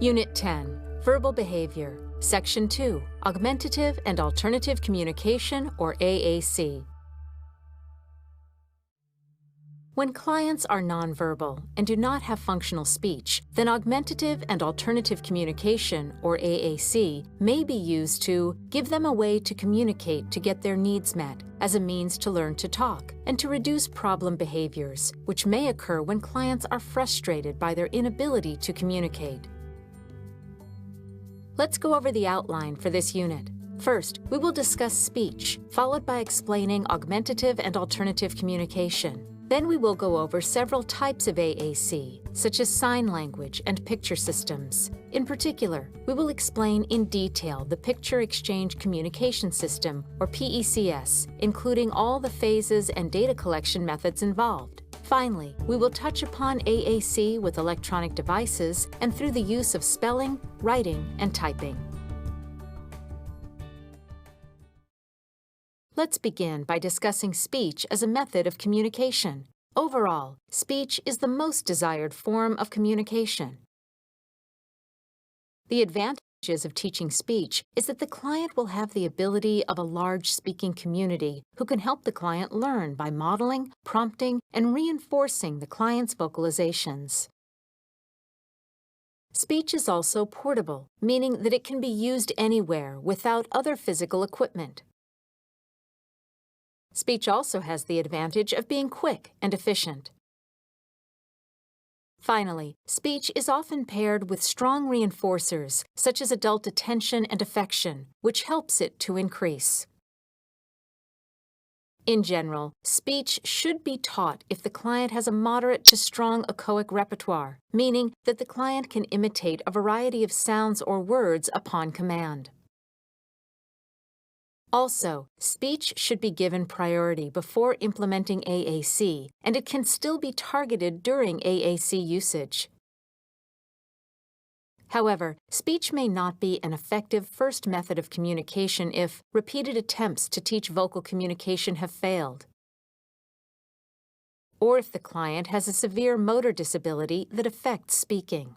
Unit 10, Verbal Behavior, Section 2, Augmentative and Alternative Communication, or AAC. When clients are nonverbal and do not have functional speech, then augmentative and alternative communication, or AAC, may be used to give them a way to communicate to get their needs met, as a means to learn to talk, and to reduce problem behaviors, which may occur when clients are frustrated by their inability to communicate. Let's go over the outline for this unit. First, we will discuss speech, followed by explaining augmentative and alternative communication. Then we will go over several types of AAC, such as sign language and picture systems. In particular, we will explain in detail the Picture Exchange Communication System, or PECS, including all the phases and data collection methods involved. Finally, we will touch upon AAC with electronic devices and through the use of spelling, writing, and typing. Let's begin by discussing speech as a method of communication. Overall, speech is the most desired form of communication. The advantages of teaching speech is that the client will have the ability of a large speaking community who can help the client learn by modeling, prompting, and reinforcing the client's vocalizations. Speech is also portable, meaning that it can be used anywhere without other physical equipment. Speech also has the advantage of being quick and efficient. Finally, speech is often paired with strong reinforcers, such as adult attention and affection, which helps it to increase. In general, speech should be taught if the client has a moderate to strong echoic repertoire, meaning that the client can imitate a variety of sounds or words upon command. Also, speech should be given priority before implementing AAC, and it can still be targeted during AAC usage. However, speech may not be an effective first method of communication if repeated attempts to teach vocal communication have failed, or if the client has a severe motor disability that affects speaking.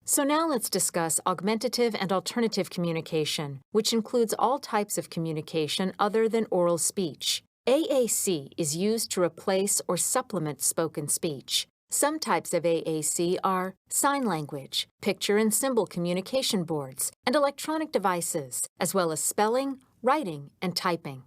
So now let's discuss augmentative and alternative communication, which includes all types of communication other than oral speech. AAC is used to replace or supplement spoken speech. Some types of AAC are sign language, picture and symbol communication boards, and electronic devices, as well as spelling, writing, and typing.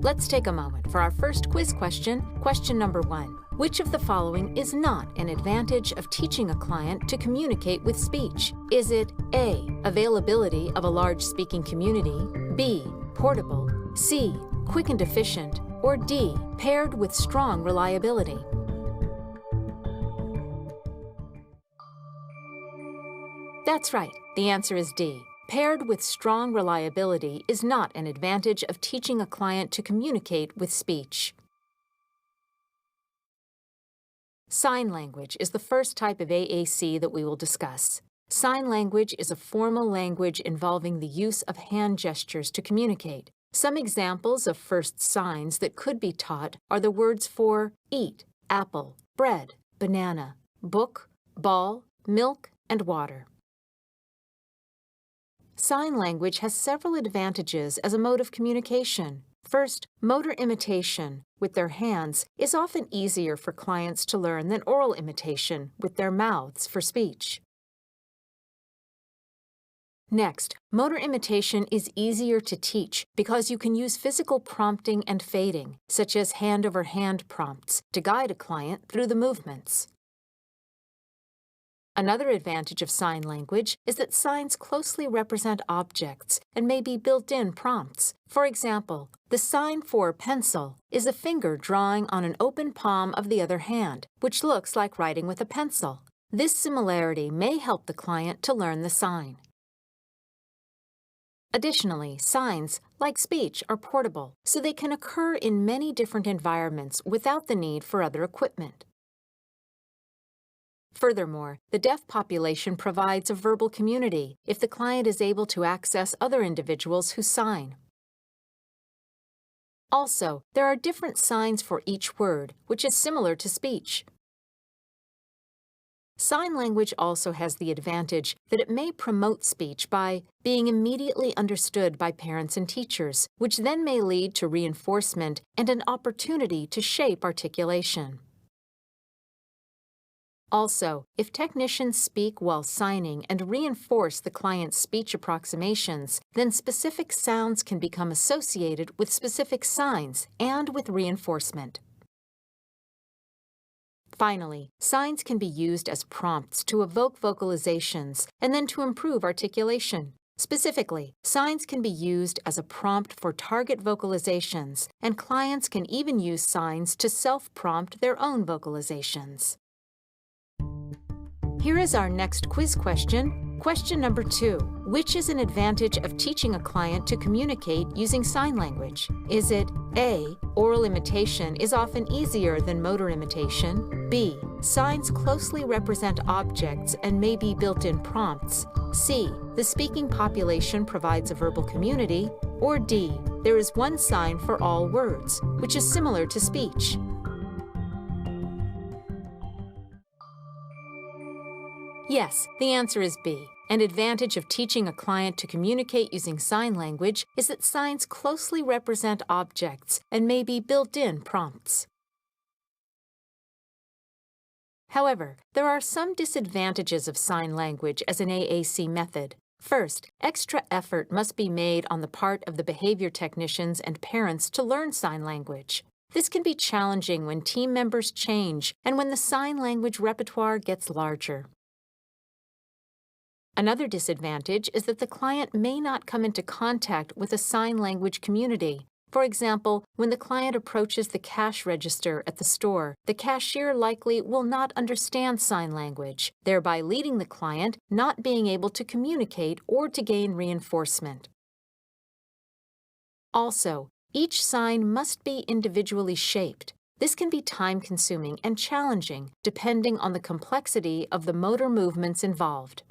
Let's take a moment for our first quiz question, question number 1. Which of the following is not an advantage of teaching a client to communicate with speech? Is it A, availability of a large speaking community, B, portable, C, quick and efficient, or D, paired with strong reliability? That's right, the answer is D. Paired with strong reliability is not an advantage of teaching a client to communicate with speech. Sign language is the first type of AAC that we will discuss. Sign language is a formal language involving the use of hand gestures to communicate. Some examples of first signs that could be taught are the words for eat, apple, bread, banana, book, ball, milk, and water. Sign language has several advantages as a mode of communication. First, motor imitation with their hands is often easier for clients to learn than oral imitation with their mouths for speech. Next, motor imitation is easier to teach because you can use physical prompting and fading, such as hand-over-hand prompts, to guide a client through the movements. Another advantage of sign language is that signs closely represent objects and may be built-in prompts. For example, the sign for pencil is a finger drawing on an open palm of the other hand, which looks like writing with a pencil. This similarity may help the client to learn the sign. Additionally, signs, like speech, are portable, so they can occur in many different environments without the need for other equipment. Furthermore, the deaf population provides a verbal community if the client is able to access other individuals who sign. Also, there are different signs for each word, which is similar to speech. sign language also has the advantage that it may promote speech by being immediately understood by parents and teachers, which then may lead to reinforcement and an opportunity to shape articulation. Also, if technicians speak while signing and reinforce the client's speech approximations, then specific sounds can become associated with specific signs and with reinforcement. Finally, signs can be used as prompts to evoke vocalizations and then to improve articulation. Specifically, signs can be used as a prompt for target vocalizations, and clients can even use signs to self-prompt their own vocalizations. Here is our next quiz question. Question number 2. Which is an advantage of teaching a client to communicate using sign language? Is it A, oral imitation is often easier than motor imitation? B, signs closely represent objects and may be built-in prompts? C, the speaking population provides a verbal community? Or D, there is one sign for all words, which is similar to speech? Yes, the answer is B. An advantage of teaching a client to communicate using sign language is that signs closely represent objects and may be built-in prompts. However, there are some disadvantages of sign language as an AAC method. First, extra effort must be made on the part of the behavior technicians and parents to learn sign language. This can be challenging when team members change and when the sign language repertoire gets larger. Another disadvantage is that the client may not come into contact with a sign language community. For example, when the client approaches the cash register at the store, the cashier likely will not understand sign language, thereby leading the client not being able to communicate or to gain reinforcement. Also, each sign must be individually shaped. This can be time-consuming and challenging depending on the complexity of the motor movements involved.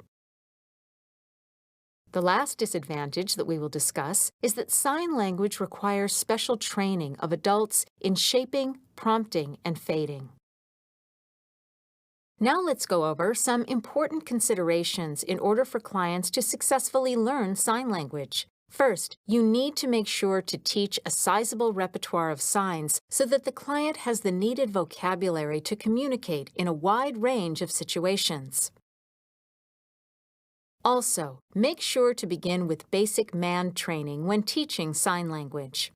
The last disadvantage that we will discuss is that sign language requires special training of adults in shaping, prompting, and fading. Now let's go over some important considerations in order for clients to successfully learn sign language. First, you need to make sure to teach a sizable repertoire of signs so that the client has the needed vocabulary to communicate in a wide range of situations. Also, make sure to begin with basic man training when teaching sign language.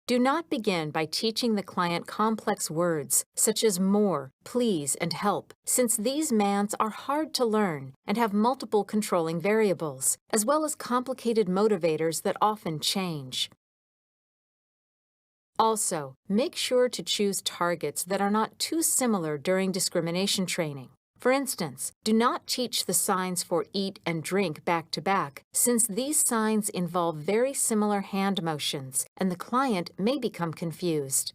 Do not begin by teaching the client complex words such as more, please, and help, since these mands are hard to learn and have multiple controlling variables, as well as complicated motivators that often change. Also, make sure to choose targets that are not too similar during discrimination training. For instance, do not teach the signs for eat and drink back-to-back, since these signs involve very similar hand motions, and the client may become confused.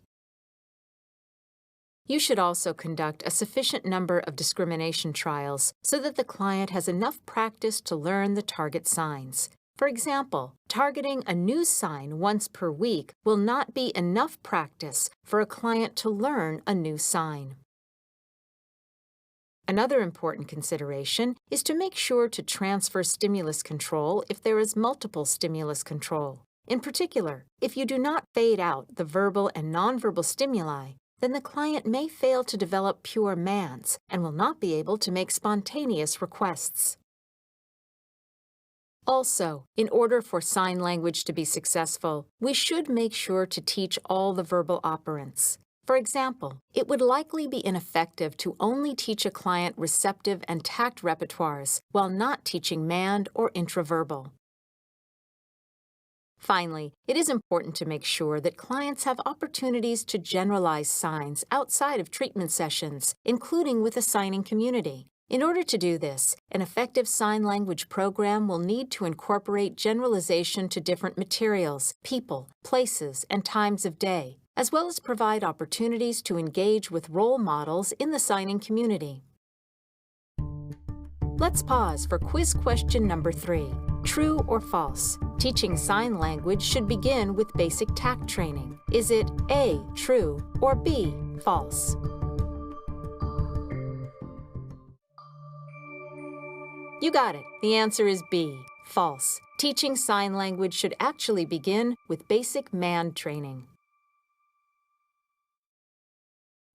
You should also conduct a sufficient number of discrimination trials so that the client has enough practice to learn the target signs. For example, targeting a new sign once per week will not be enough practice for a client to learn a new sign. Another important consideration is to make sure to transfer stimulus control if there is multiple stimulus control. In particular, if you do not fade out the verbal and nonverbal stimuli, then the client may fail to develop pure mands and will not be able to make spontaneous requests. Also, in order for sign language to be successful, we should make sure to teach all the verbal operants. For example, it would likely be ineffective to only teach a client receptive and tact repertoires while not teaching mand or intraverbal. Finally, it is important to make sure that clients have opportunities to generalize signs outside of treatment sessions, including with the signing community. In order to do this, an effective sign language program will need to incorporate generalization to different materials, people, places, and times of day, as well as provide opportunities to engage with role models in the signing community. Let's pause for quiz question number 3. True or false? Teaching sign language should begin with basic tact training. Is it A, true, or B, false? You got it. The answer is B, false. Teaching sign language should actually begin with basic man training.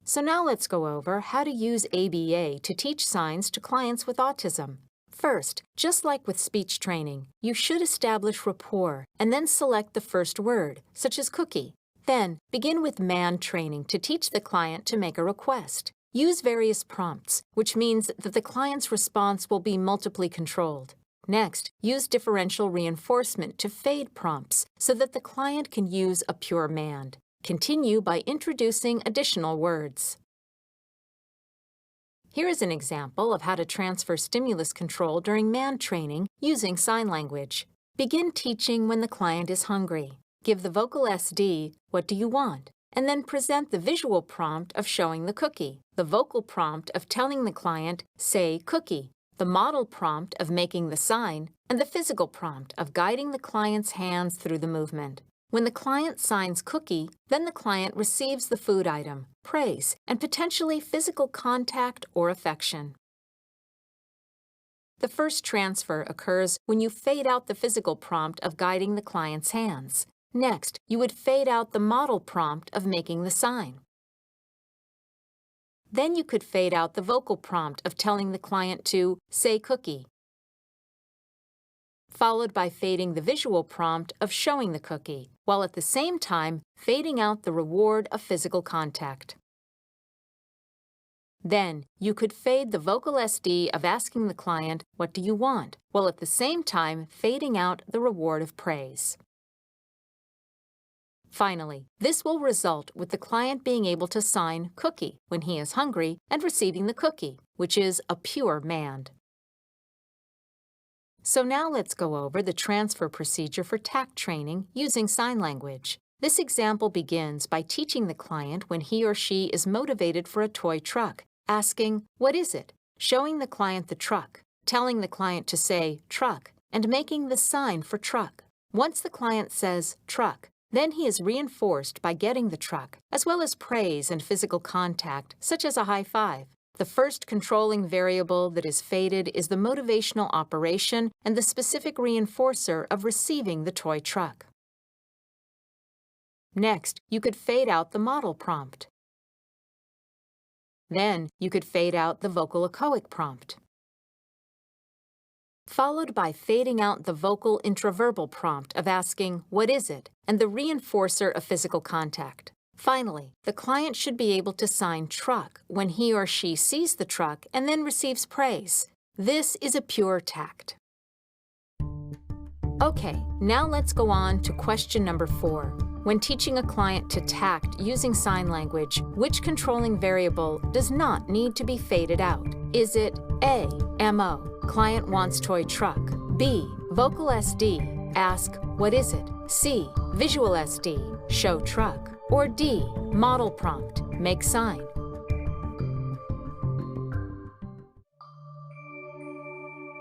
So now let's go over how to use ABA to teach signs to clients with autism. First, just like with speech training, you should establish rapport and then select the first word, such as cookie. Then, begin with man training to teach the client to make a request. Use various prompts, which means that the client's response will be multiply controlled. Next, use differential reinforcement to fade prompts so that the client can use a pure man. Continue by introducing additional words. Here is an example of how to transfer stimulus control during man training using sign language. Begin teaching when the client is hungry. Give the vocal SD, "What do you want?" and then present the visual prompt of showing the cookie, the vocal prompt of telling the client, "Say cookie," the model prompt of making the sign, and the physical prompt of guiding the client's hands through the movement. When the client signs cookie, then the client receives the food item, praise, and potentially physical contact or affection. The first transfer occurs when you fade out the physical prompt of guiding the client's hands. Next, you would fade out the model prompt of making the sign. Then you could fade out the vocal prompt of telling the client to say cookie, followed by fading the visual prompt of showing the cookie, while at the same time fading out the reward of physical contact. Then, you could fade the vocal SD of asking the client, "What do you want?" while at the same time fading out the reward of praise. Finally, this will result with the client being able to sign cookie when he is hungry and receiving the cookie, which is a pure man. So now let's go over the transfer procedure for TAC training using sign language. This example begins by teaching the client when he or she is motivated for a toy truck, asking, "What is it?" showing the client the truck, telling the client to say truck, and making the sign for truck. Once the client says truck, then he is reinforced by getting the truck, as well as praise and physical contact, such as a high five. The first controlling variable that is faded is the motivational operation and the specific reinforcer of receiving the toy truck. Next, you could fade out the model prompt. Then, you could fade out the vocal echoic prompt, followed by fading out the vocal intraverbal prompt of asking, "What is it?" and the reinforcer of physical contact. Finally, the client should be able to sign truck when he or she sees the truck and then receives praise. This is a pure tact. Okay, now let's go on to question number 4. When teaching a client to tact using sign language, which controlling variable does not need to be faded out? Is it A, MO, client wants toy truck, B, vocal SD, ask, "What is it?" C, visual SD, show truck, or D, model prompt, make sign?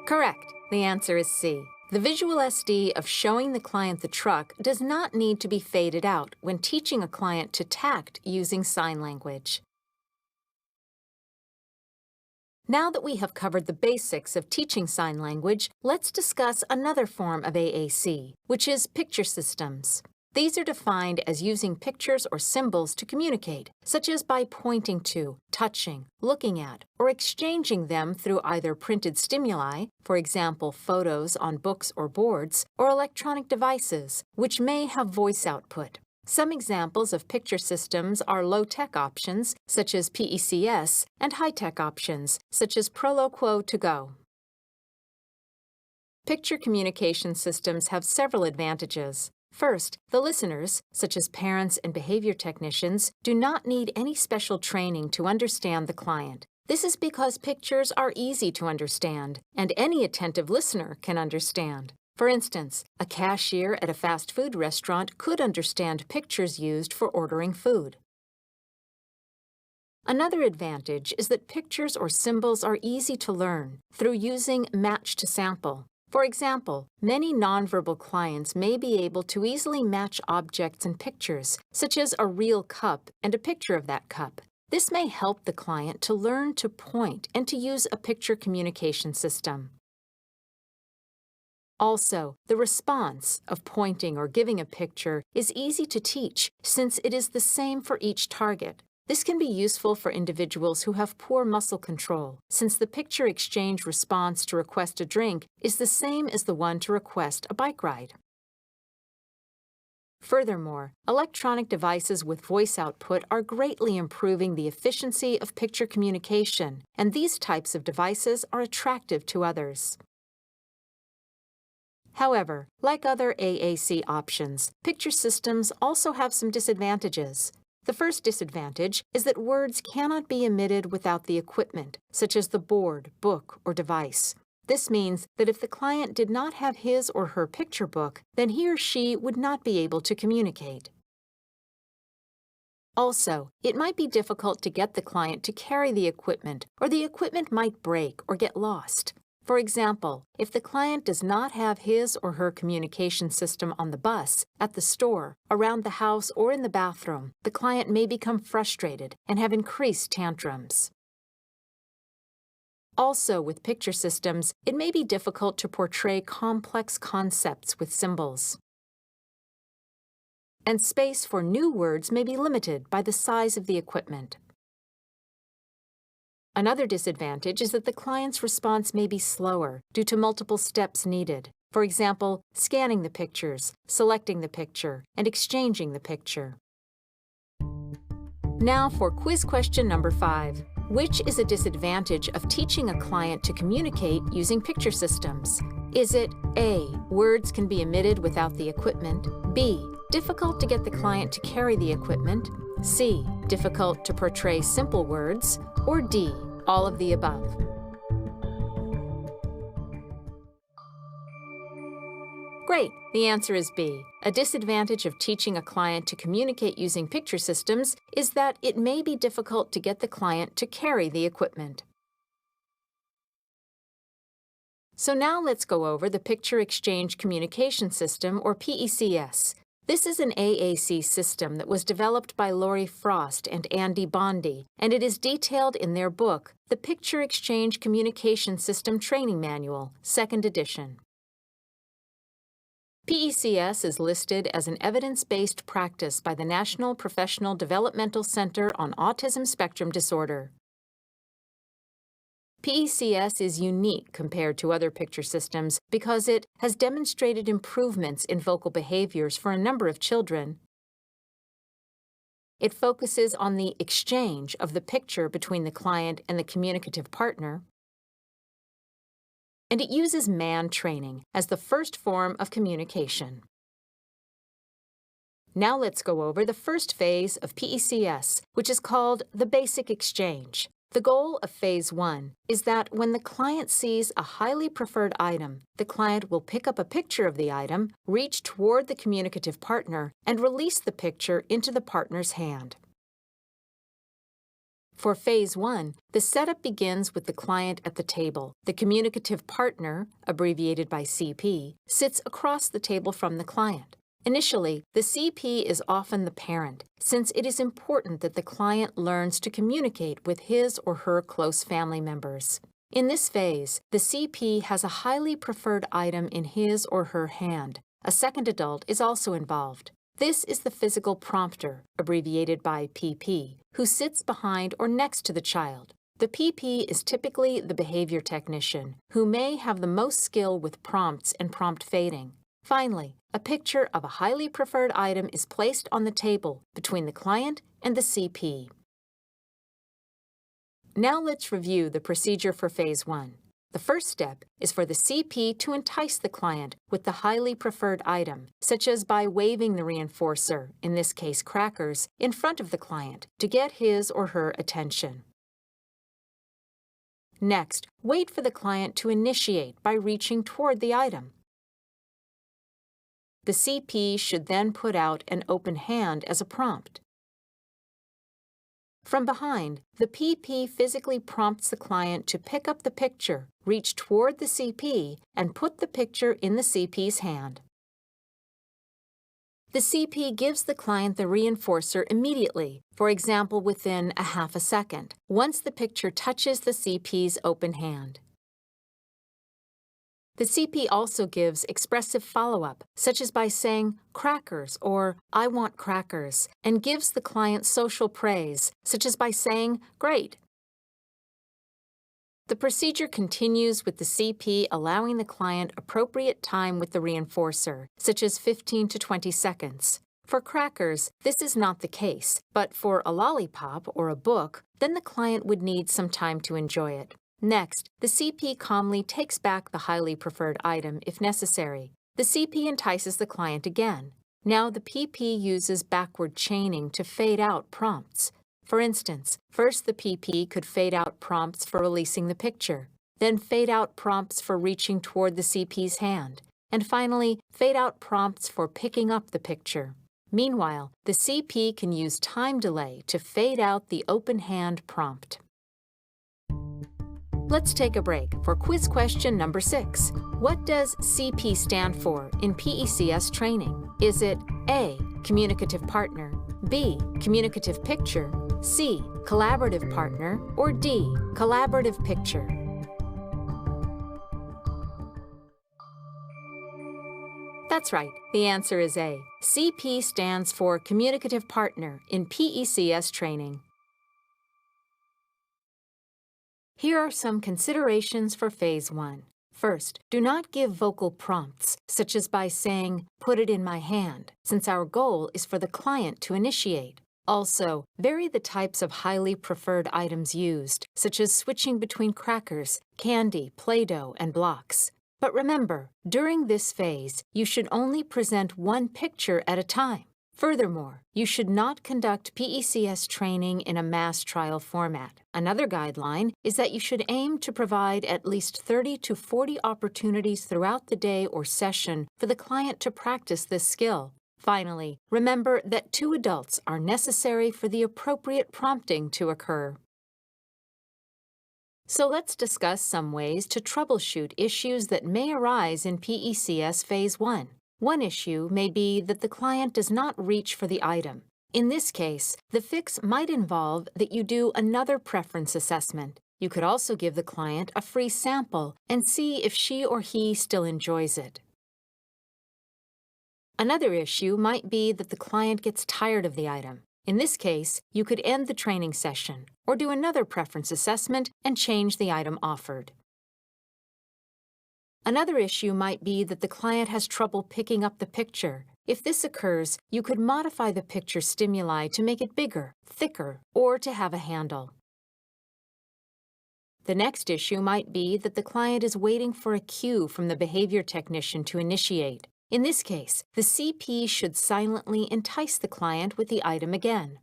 Correct. The answer is C. The visual SD of showing the client the truck does not need to be faded out when teaching a client to tact using sign language. Now that we have covered the basics of teaching sign language, let's discuss another form of AAC, which is picture systems. These are defined as using pictures or symbols to communicate, such as by pointing to, touching, looking at, or exchanging them through either printed stimuli, for example photos on books or boards, or electronic devices, which may have voice output. Some examples of picture systems are low-tech options, such as PECS, and high-tech options, such as Proloquo2Go. Picture communication systems have several advantages. First, the listeners, such as parents and behavior technicians, do not need any special training to understand the client. This is because pictures are easy to understand, and any attentive listener can understand. For instance, a cashier at a fast food restaurant could understand pictures used for ordering food. Another advantage is that pictures or symbols are easy to learn through using match to sample. For example, many nonverbal clients may be able to easily match objects and pictures, such as a real cup and a picture of that cup. This may help the client to learn to point and to use a picture communication system. Also, the response of pointing or giving a picture is easy to teach since it is the same for each target. This can be useful for individuals who have poor muscle control, since the picture exchange response to request a drink is the same as the one to request a bike ride. Furthermore, electronic devices with voice output are greatly improving the efficiency of picture communication, and these types of devices are attractive to others. However, like other AAC options, picture systems also have some disadvantages. The first disadvantage is that words cannot be emitted without the equipment, such as the board, book, or device. This means that if the client did not have his or her picture book, then he or she would not be able to communicate. Also, it might be difficult to get the client to carry the equipment, or the equipment might break or get lost. For example, if the client does not have his or her communication system on the bus, at the store, around the house, or in the bathroom, the client may become frustrated and have increased tantrums. Also, with picture systems, it may be difficult to portray complex concepts with symbols. And space for new words may be limited by the size of the equipment. Another disadvantage is that the client's response may be slower due to multiple steps needed. For example, scanning the pictures, selecting the picture, and exchanging the picture. Now for quiz question number 5. Which is a disadvantage of teaching a client to communicate using picture systems? Is it A, words can be emitted without the equipment, B, difficult to get the client to carry the equipment, C, difficult to portray simple words, or D, all of the above? Great! The answer is B. A disadvantage of teaching a client to communicate using picture systems is that it may be difficult to get the client to carry the equipment. So now let's go over the Picture Exchange Communication System, or PECS. This is an AAC system that was developed by Laurie Frost and Andy Bondi, and it is detailed in their book, The Picture Exchange Communication System Training Manual, 2nd edition. PECS is listed as an evidence-based practice by the National Professional Developmental Center on Autism Spectrum Disorder. PECS is unique compared to other picture systems because it has demonstrated improvements in vocal behaviors for a number of children. It focuses on the exchange of the picture between the client and the communicative partner. And it uses man training as the first form of communication. Now let's go over the first phase of PECS, which is called the basic exchange. The goal of Phase 1 is that when the client sees a highly preferred item, the client will pick up a picture of the item, reach toward the communicative partner, and release the picture into the partner's hand. For Phase 1, the setup begins with the client at the table. The communicative partner, abbreviated by CP, sits across the table from the client. Initially, the CP is often the parent, since it is important that the client learns to communicate with his or her close family members. In this phase, the CP has a highly preferred item in his or her hand. A second adult is also involved. This is the physical prompter, abbreviated by PP, who sits behind or next to the child. The PP is typically the behavior technician, who may have the most skill with prompts and prompt fading. Finally, a picture of a highly preferred item is placed on the table between the client and the CP. Now let's review the procedure for Phase 1. The first step is for the CP to entice the client with the highly preferred item, such as by waving the reinforcer, in this case crackers, in front of the client to get his or her attention. Next, wait for the client to initiate by reaching toward the item. The CP should then put out an open hand as a prompt. From behind, the PP physically prompts the client to pick up the picture, reach toward the CP, and put the picture in the CP's hand. The CP gives the client the reinforcer immediately, for example within a half a second, once the picture touches the CP's open hand. The CP also gives expressive follow-up, such as by saying crackers or I want crackers, and gives the client social praise, such as by saying great. The procedure continues with the CP allowing the client appropriate time with the reinforcer, such as 15 to 20 seconds. For crackers, this is not the case, but for a lollipop or a book, then the client would need some time to enjoy it. Next, the CP calmly takes back the highly preferred item if necessary. The CP entices the client again. Now the PP uses backward chaining to fade out prompts. For instance, first the PP could fade out prompts for releasing the picture, then fade out prompts for reaching toward the CP's hand, and finally fade out prompts for picking up the picture. Meanwhile, the CP can use time delay to fade out the open hand prompt. Let's take a break for quiz question number 6. What does CP stand for in PECS training? Is it A, communicative partner, B, communicative picture, C, collaborative partner, or D, collaborative picture? That's right, the answer is A. CP stands for communicative partner in PECS training. Here are some considerations for Phase 1. First, do not give vocal prompts, such as by saying, put it in my hand, since our goal is for the client to initiate. Also, vary the types of highly preferred items used, such as switching between crackers, candy, Play-Doh, and blocks. But remember, during this phase, you should only present one picture at a time. Furthermore, you should not conduct PECS training in a mass trial format. Another guideline is that you should aim to provide at least 30 to 40 opportunities throughout the day or session for the client to practice this skill. Finally, remember that 2 adults are necessary for the appropriate prompting to occur. So let's discuss some ways to troubleshoot issues that may arise in PECS Phase 1. One issue may be that the client does not reach for the item. In this case, the fix might involve that you do another preference assessment. You could also give the client a free sample and see if she or he still enjoys it. Another issue might be that the client gets tired of the item. In this case, you could end the training session or do another preference assessment and change the item offered. Another issue might be that the client has trouble picking up the picture. If this occurs, you could modify the picture stimuli to make it bigger, thicker, or to have a handle. The next issue might be that the client is waiting for a cue from the behavior technician to initiate. In this case, the CP should silently entice the client with the item again.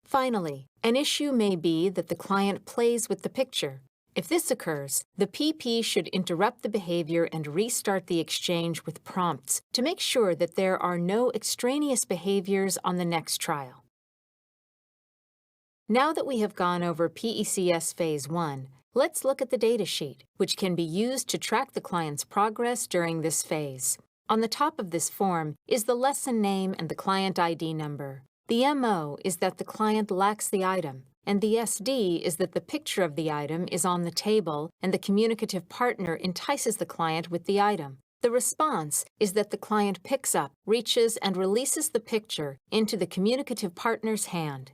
Finally, an issue may be that the client plays with the picture. If this occurs, the PP should interrupt the behavior and restart the exchange with prompts to make sure that there are no extraneous behaviors on the next trial. Now that we have gone over PECS Phase 1, let's look at the datasheet, which can be used to track the client's progress during this phase. On the top of this form is the lesson name and the client ID number. The MO is that the client lacks the item, and the SD is that the picture of the item is on the table and the communicative partner entices the client with the item. The response is that the client picks up, reaches, and releases the picture into the communicative partner's hand.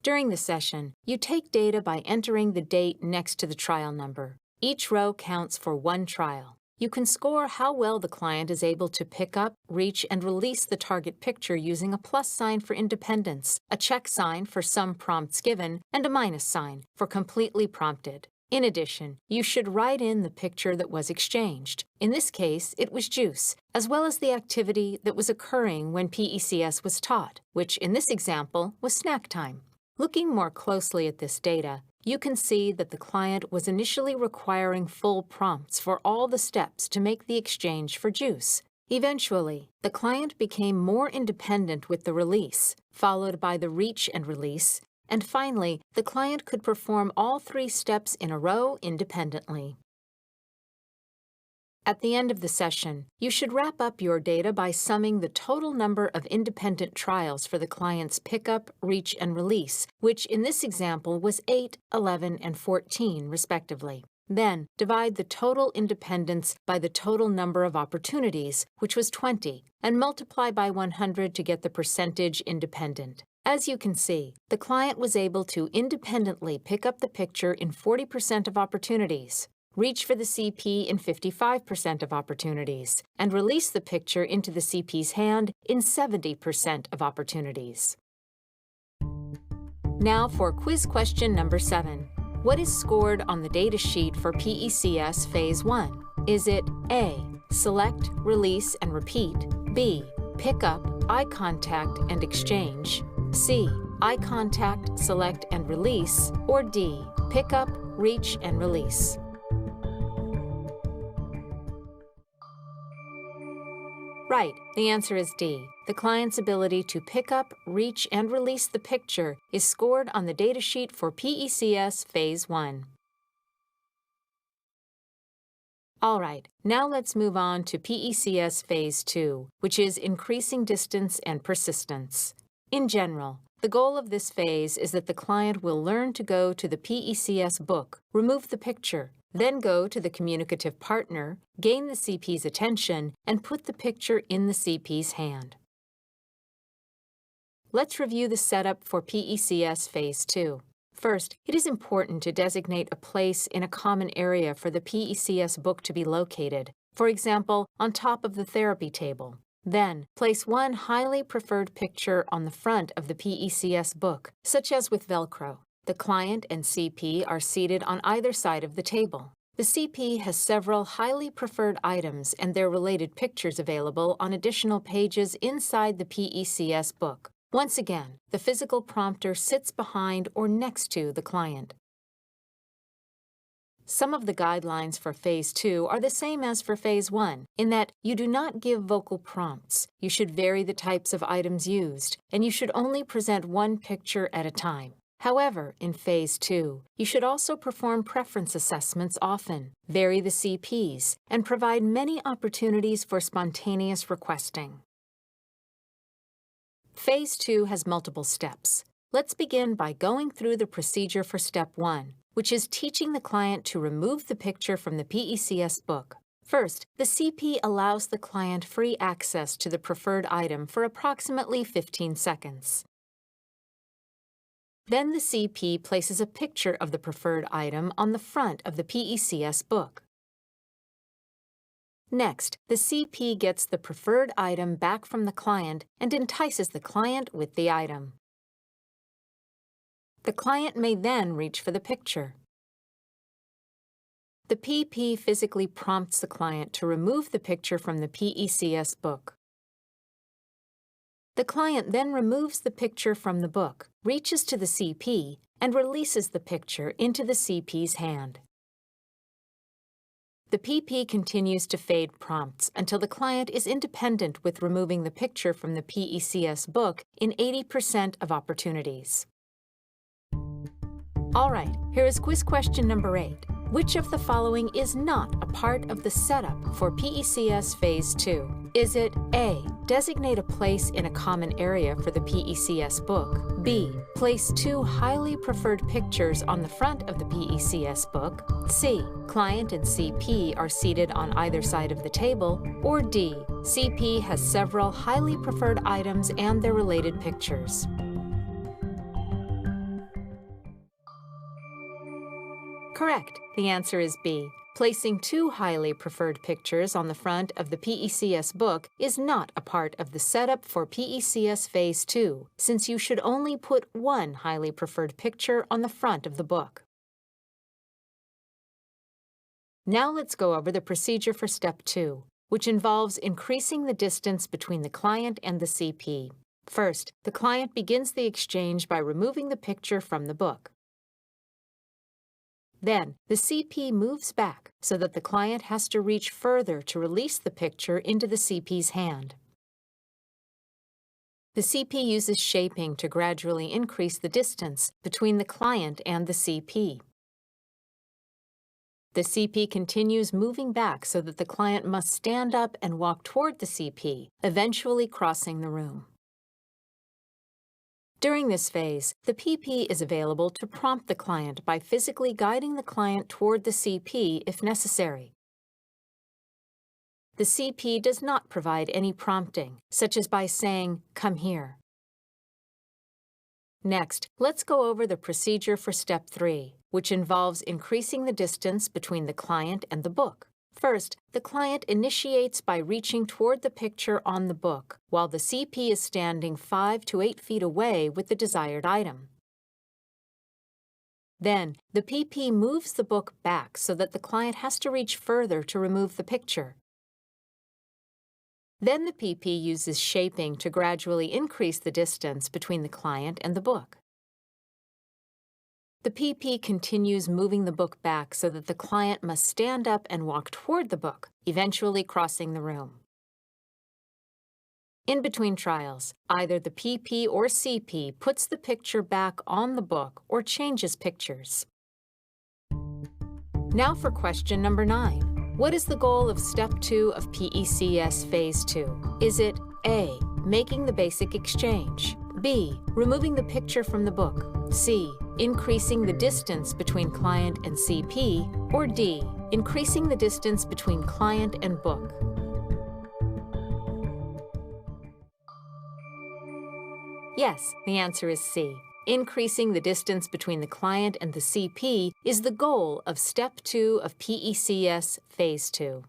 During the session, you take data by entering the date next to the trial number. Each row counts for 1 trial. You can score how well the client is able to pick up, reach, and release the target picture using a plus sign for independence, a check sign for some prompts given, and a minus sign for completely prompted. In addition, you should write in the picture that was exchanged. In this case, it was juice, as well as the activity that was occurring when PECS was taught, which in this example was snack time. Looking more closely at this data, you can see that the client was initially requiring full prompts for all the steps to make the exchange for juice. Eventually, the client became more independent with the release, followed by the reach and release, and finally, the client could perform all 3 steps in a row independently. At the end of the session, you should wrap up your data by summing the total number of independent trials for the client's pickup, reach, and release, which in this example was 8, 11, and 14, respectively. Then, divide the total independence by the total number of opportunities, which was 20, and multiply by 100 to get the percentage independent. As you can see, the client was able to independently pick up the picture in 40% of opportunities, reach for the CP in 55% of opportunities, and release the picture into the CP's hand in 70% of opportunities. Now for quiz question number 7. What is scored on the data sheet for PECS Phase 1? Is it A, select, release, and repeat, B, pick up, eye contact, and exchange, C, eye contact, select, and release, or D, pick up, reach, and release? Right, the answer is D. The client's ability to pick up, reach, and release the picture is scored on the datasheet for PECS Phase 1. All right, now let's move on to PECS Phase 2, which is increasing distance and persistence. In general, the goal of this phase is that the client will learn to go to the PECS book, remove the picture, then go to the communicative partner, gain the CP's attention, and put the picture in the CP's hand. Let's review the setup for PECS Phase 2. First, it is important to designate a place in a common area for the PECS book to be located, for example, on top of the therapy table. Then, place one highly preferred picture on the front of the PECS book, such as with Velcro. The client and CP are seated on either side of the table. The CP has several highly preferred items and their related pictures available on additional pages inside the PECS book. Once again, the physical prompter sits behind or next to the client. Some of the guidelines for Phase 2 are the same as for Phase 1, in that you do not give vocal prompts, you should vary the types of items used, and you should only present one picture at a time. However, in Phase 2, you should also perform preference assessments often, vary the CPs, and provide many opportunities for spontaneous requesting. Phase 2 has multiple steps. Let's begin by going through the procedure for Step 1, which is teaching the client to remove the picture from the PECS book. First, the CP allows the client free access to the preferred item for approximately 15 seconds. Then the CP places a picture of the preferred item on the front of the PECS book. Next, the CP gets the preferred item back from the client and entices the client with the item. The client may then reach for the picture. The PP physically prompts the client to remove the picture from the PECS book. The client then removes the picture from the book, reaches to the CP, and releases the picture into the CP's hand. The PP continues to fade prompts until the client is independent with removing the picture from the PECS book in 80% of opportunities. All right, here is quiz question number 8. Which of the following is not a part of the setup for PECS Phase 2? Is it A, designate a place in a common area for the PECS book, B, place two highly preferred pictures on the front of the PECS book, C, client and CP are seated on either side of the table, or D, CP has several highly preferred items and their related pictures? Correct. The answer is B. Placing two highly preferred pictures on the front of the PECS book is not a part of the setup for PECS Phase 2, since you should only put one highly preferred picture on the front of the book. Now let's go over the procedure for Step 2, which involves increasing the distance between the client and the CP. First, the client begins the exchange by removing the picture from the book. Then, the CP moves back so that the client has to reach further to release the picture into the CP's hand. The CP uses shaping to gradually increase the distance between the client and the CP. The CP continues moving back so that the client must stand up and walk toward the CP, eventually crossing the room. During this phase, the PP is available to prompt the client by physically guiding the client toward the CP if necessary. The CP does not provide any prompting, such as by saying, "Come here." Next, let's go over the procedure for Step 3, which involves increasing the distance between the client and the book. First, the client initiates by reaching toward the picture on the book, while the CP is standing 5 to 8 feet away with the desired item. Then, the PP moves the book back so that the client has to reach further to remove the picture. Then the PP uses shaping to gradually increase the distance between the client and the book. The PP continues moving the book back so that the client must stand up and walk toward the book, eventually crossing the room. In between trials, either the PP or CP puts the picture back on the book or changes pictures. Now for question number 9. What is the goal of Step 2 of PECS Phase 2? Is it A, making the basic exchange, B, removing the picture from the book, C, increasing the distance between client and CP, or D, increasing the distance between client and book? Yes, the answer is C. Increasing the distance between the client and the CP is the goal of Step 2 of PECS Phase 2.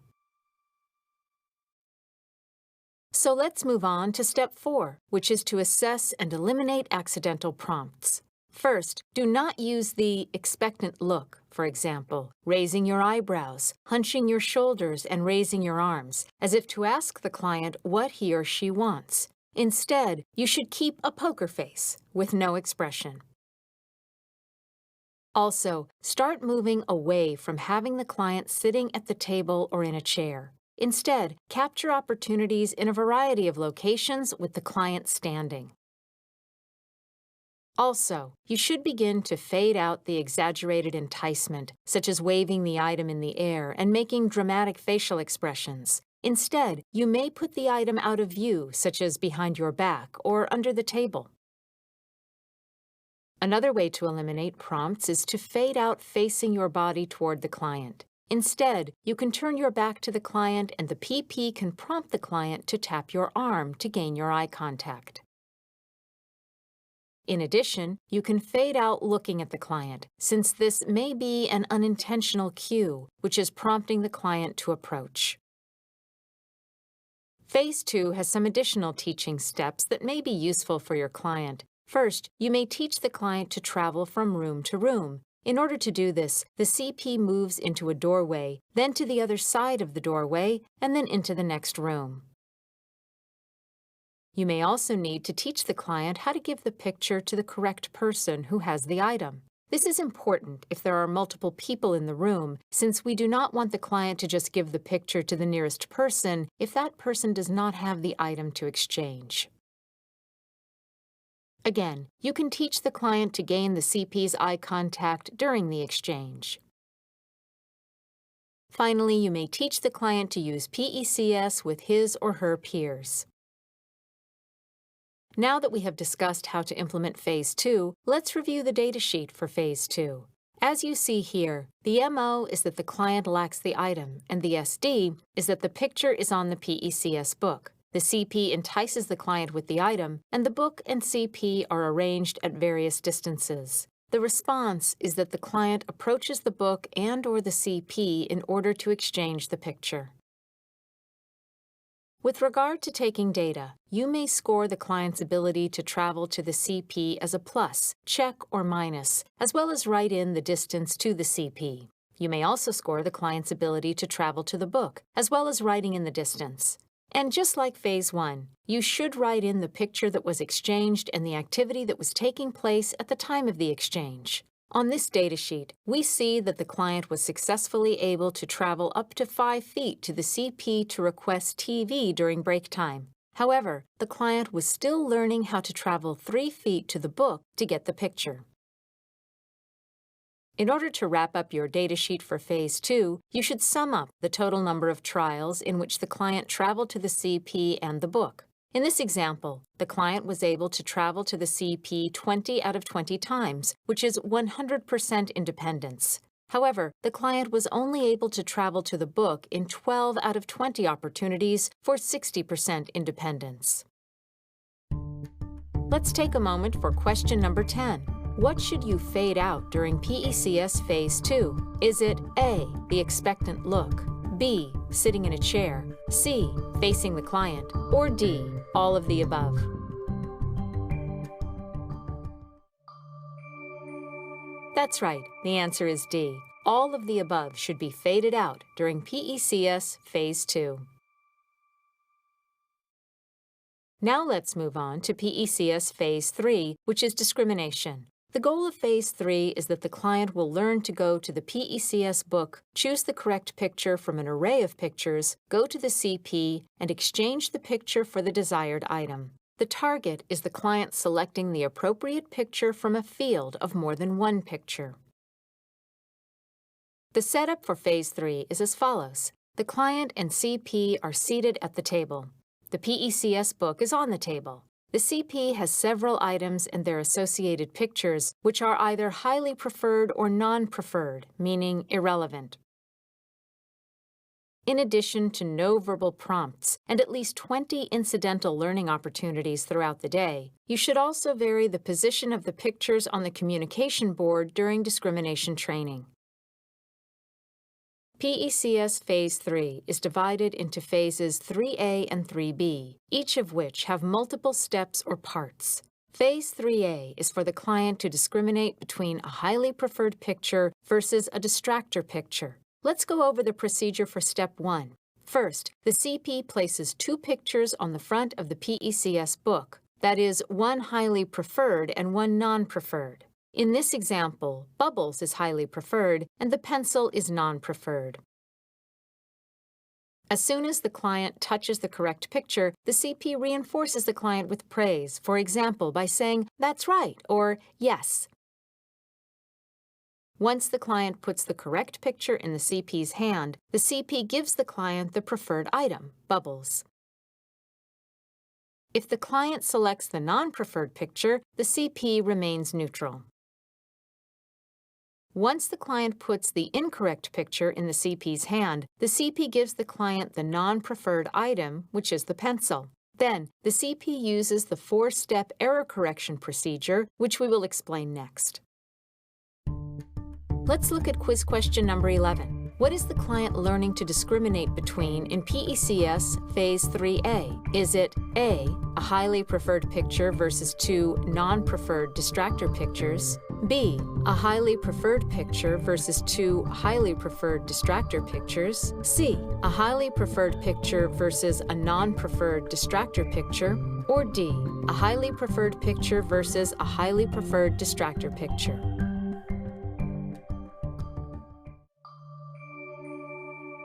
So let's move on to Step 4, which is to assess and eliminate accidental prompts. First, do not use the expectant look, for example, raising your eyebrows, hunching your shoulders, and raising your arms, as if to ask the client what he or she wants. Instead, you should keep a poker face with no expression. Also, start moving away from having the client sitting at the table or in a chair. Instead, capture opportunities in a variety of locations with the client standing. Also, you should begin to fade out the exaggerated enticement, such as waving the item in the air and making dramatic facial expressions. Instead, you may put the item out of view, such as behind your back or under the table. Another way to eliminate prompts is to fade out facing your body toward the client. Instead, you can turn your back to the client and the PP can prompt the client to tap your arm to gain your eye contact. In addition, you can fade out looking at the client, since this may be an unintentional cue, which is prompting the client to approach. Phase 2 has some additional teaching steps that may be useful for your client. First, you may teach the client to travel from room to room. In order to do this, the CP moves into a doorway, then to the other side of the doorway, and then into the next room. You may also need to teach the client how to give the picture to the correct person who has the item. This is important if there are multiple people in the room, since we do not want the client to just give the picture to the nearest person if that person does not have the item to exchange. Again, you can teach the client to gain the CP's eye contact during the exchange. Finally, you may teach the client to use PECS with his or her peers. Now that we have discussed how to implement Phase 2, let's review the datasheet for Phase 2. As you see here, the MO is that the client lacks the item, and the SD is that the picture is on the PECS book. The CP entices the client with the item, and the book and CP are arranged at various distances. The response is that the client approaches the book and/or the CP in order to exchange the picture. With regard to taking data, you may score the client's ability to travel to the CP as a plus, check, or minus, as well as write in the distance to the CP. You may also score the client's ability to travel to the book, as well as writing in the distance. And just like Phase 1, you should write in the picture that was exchanged and the activity that was taking place at the time of the exchange. On this datasheet, we see that the client was successfully able to travel up to 5 feet to the CP to request TV during break time. However, the client was still learning how to travel 3 feet to the book to get the picture. In order to wrap up your datasheet for Phase 2, you should sum up the total number of trials in which the client traveled to the CP and the book. In this example, the client was able to travel to the CP 20 out of 20 times, which is 100% independence. However, the client was only able to travel to the book in 12 out of 20 opportunities for 60% independence. Let's take a moment for question number 10. What should you fade out during PECS Phase 2? Is it A, the expectant look, B, sitting in a chair, C, facing the client, or D, all of the above? That's right, the answer is D. All of the above should be faded out during PECS Phase 2. Now let's move on to PECS Phase 3, which is discrimination. The goal of Phase 3 is that the client will learn to go to the PECS book, choose the correct picture from an array of pictures, go to the CP, and exchange the picture for the desired item. The target is the client selecting the appropriate picture from a field of more than one picture. The setup for Phase 3 is as follows. The client and CP are seated at the table. The PECS book is on the table. The CP has several items and their associated pictures, which are either highly preferred or non-preferred, meaning irrelevant. In addition to no verbal prompts and at least 20 incidental learning opportunities throughout the day, you should also vary the position of the pictures on the communication board during discrimination training. PECS Phase 3 is divided into Phases 3A and 3B, each of which have multiple steps or parts. Phase 3A is for the client to discriminate between a highly preferred picture versus a distractor picture. Let's go over the procedure for Step 1. First, the CP places two pictures on the front of the PECS book, that is, one highly preferred and one non-preferred. In this example, Bubbles is highly preferred and the pencil is non-preferred. As soon as the client touches the correct picture, the CP reinforces the client with praise, for example, by saying, "That's right," or "Yes." Once the client puts the correct picture in the CP's hand, the CP gives the client the preferred item, Bubbles. If the client selects the non-preferred picture, the CP remains neutral. Once the client puts the incorrect picture in the CP's hand, the CP gives the client the non-preferred item, which is the pencil. Then, the CP uses the 4-step error correction procedure, which we will explain next. Let's look at quiz question number 11. What is the client learning to discriminate between in PECS Phase 3A? Is it A, a highly preferred picture versus two non-preferred distractor pictures? B, a highly preferred picture versus two highly preferred distractor pictures? C, a highly preferred picture versus a non-preferred distractor picture? Or D, a highly preferred picture versus a highly preferred distractor picture?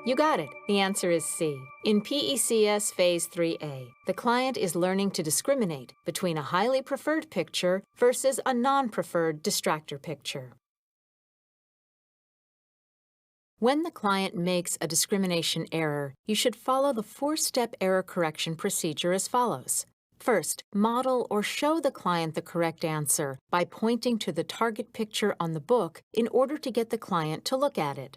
You got it. The answer is C. In PECS Phase 3A, the client is learning to discriminate between a highly preferred picture versus a non-preferred distractor picture. When the client makes a discrimination error, you should follow the 4-step error correction procedure as follows. First, model or show the client the correct answer by pointing to the target picture on the book in order to get the client to look at it.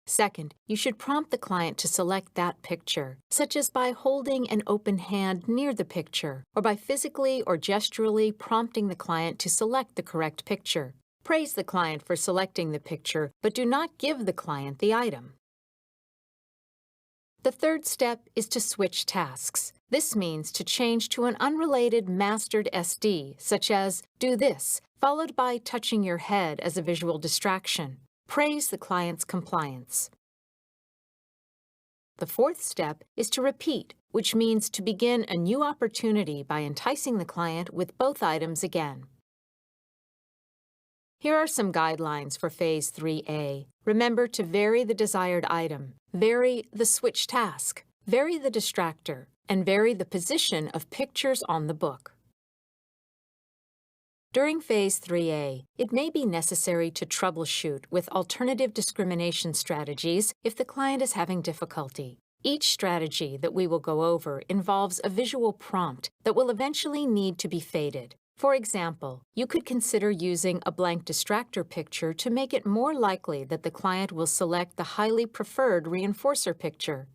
Second, you should prompt the client to select that picture, such as by holding an open hand near the picture, or by physically or gesturally prompting the client to select the correct picture. Praise the client for selecting the picture, but do not give the client the item. The third step is to switch tasks. This means to change to an unrelated mastered SD, such as "do this," followed by touching your head as a visual distraction. Praise the client's compliance. The fourth step is to repeat, which means to begin a new opportunity by enticing the client with both items again. Here are some guidelines for Phase 3A. Remember to vary the desired item, vary the switch task, vary the distractor, and vary the position of pictures on the book. During Phase 3A, it may be necessary to troubleshoot with alternative discrimination strategies if the client is having difficulty. Each strategy that we will go over involves a visual prompt that will eventually need to be faded. For example, you could consider using a blank distractor picture to make it more likely that the client will select the highly preferred reinforcer picture.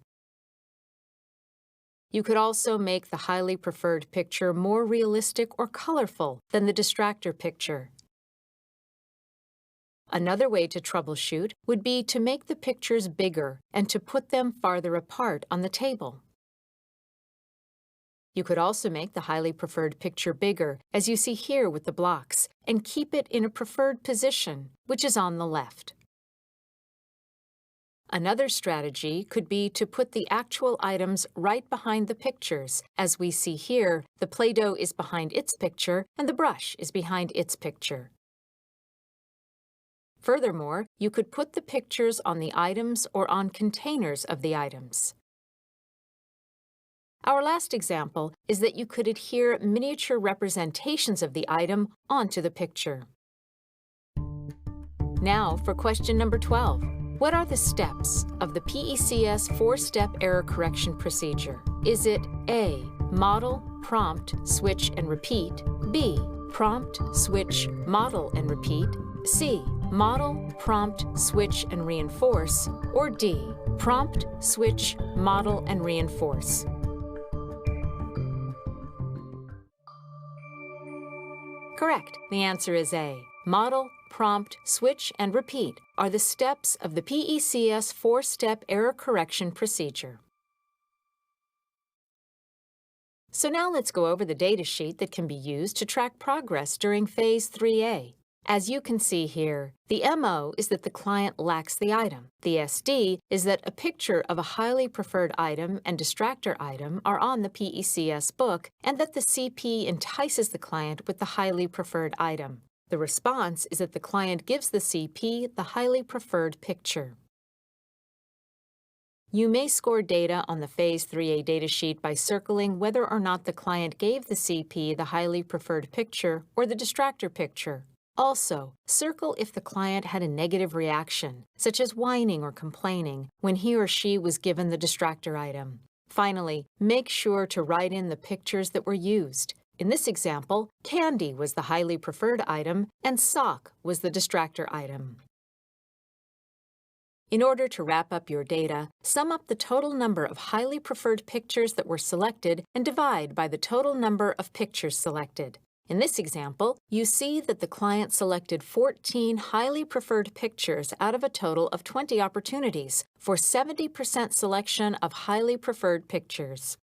You could also make the highly preferred picture more realistic or colorful than the distractor picture. Another way to troubleshoot would be to make the pictures bigger and to put them farther apart on the table. You could also make the highly preferred picture bigger, as you see here with the blocks, and keep it in a preferred position, which is on the left. Another strategy could be to put the actual items right behind the pictures. As we see here, the Play-Doh is behind its picture and the brush is behind its picture. Furthermore, you could put the pictures on the items or on containers of the items. Our last example is that you could adhere miniature representations of the item onto the picture. Now for question number 12. What are the steps of the PECS 4-step error correction procedure? Is it A, model, prompt, switch, and repeat, B, prompt, switch, model, and repeat, C, model, prompt, switch, and reinforce, or D, prompt, switch, model, and reinforce? Correct. The answer is A. Model, prompt, switch, and repeat are the steps of the PECS 4-step error correction procedure. So now let's go over the datasheet that can be used to track progress during Phase 3A. As you can see here, the MO is that the client lacks the item. The SD is that a picture of a highly preferred item and distractor item are on the PECS book, and that the CP entices the client with the highly preferred item. The response is that the client gives the CP the highly preferred picture. You may score data on the Phase 3A datasheet by circling whether or not the client gave the CP the highly preferred picture or the distractor picture. Also, circle if the client had a negative reaction, such as whining or complaining, when he or she was given the distractor item. Finally, make sure to write in the pictures that were used. In this example, candy was the highly preferred item and sock was the distractor item. In order to wrap up your data, sum up the total number of highly preferred pictures that were selected and divide by the total number of pictures selected. In this example, you see that the client selected 14 highly preferred pictures out of a total of 20 opportunities for 70% selection of highly preferred pictures.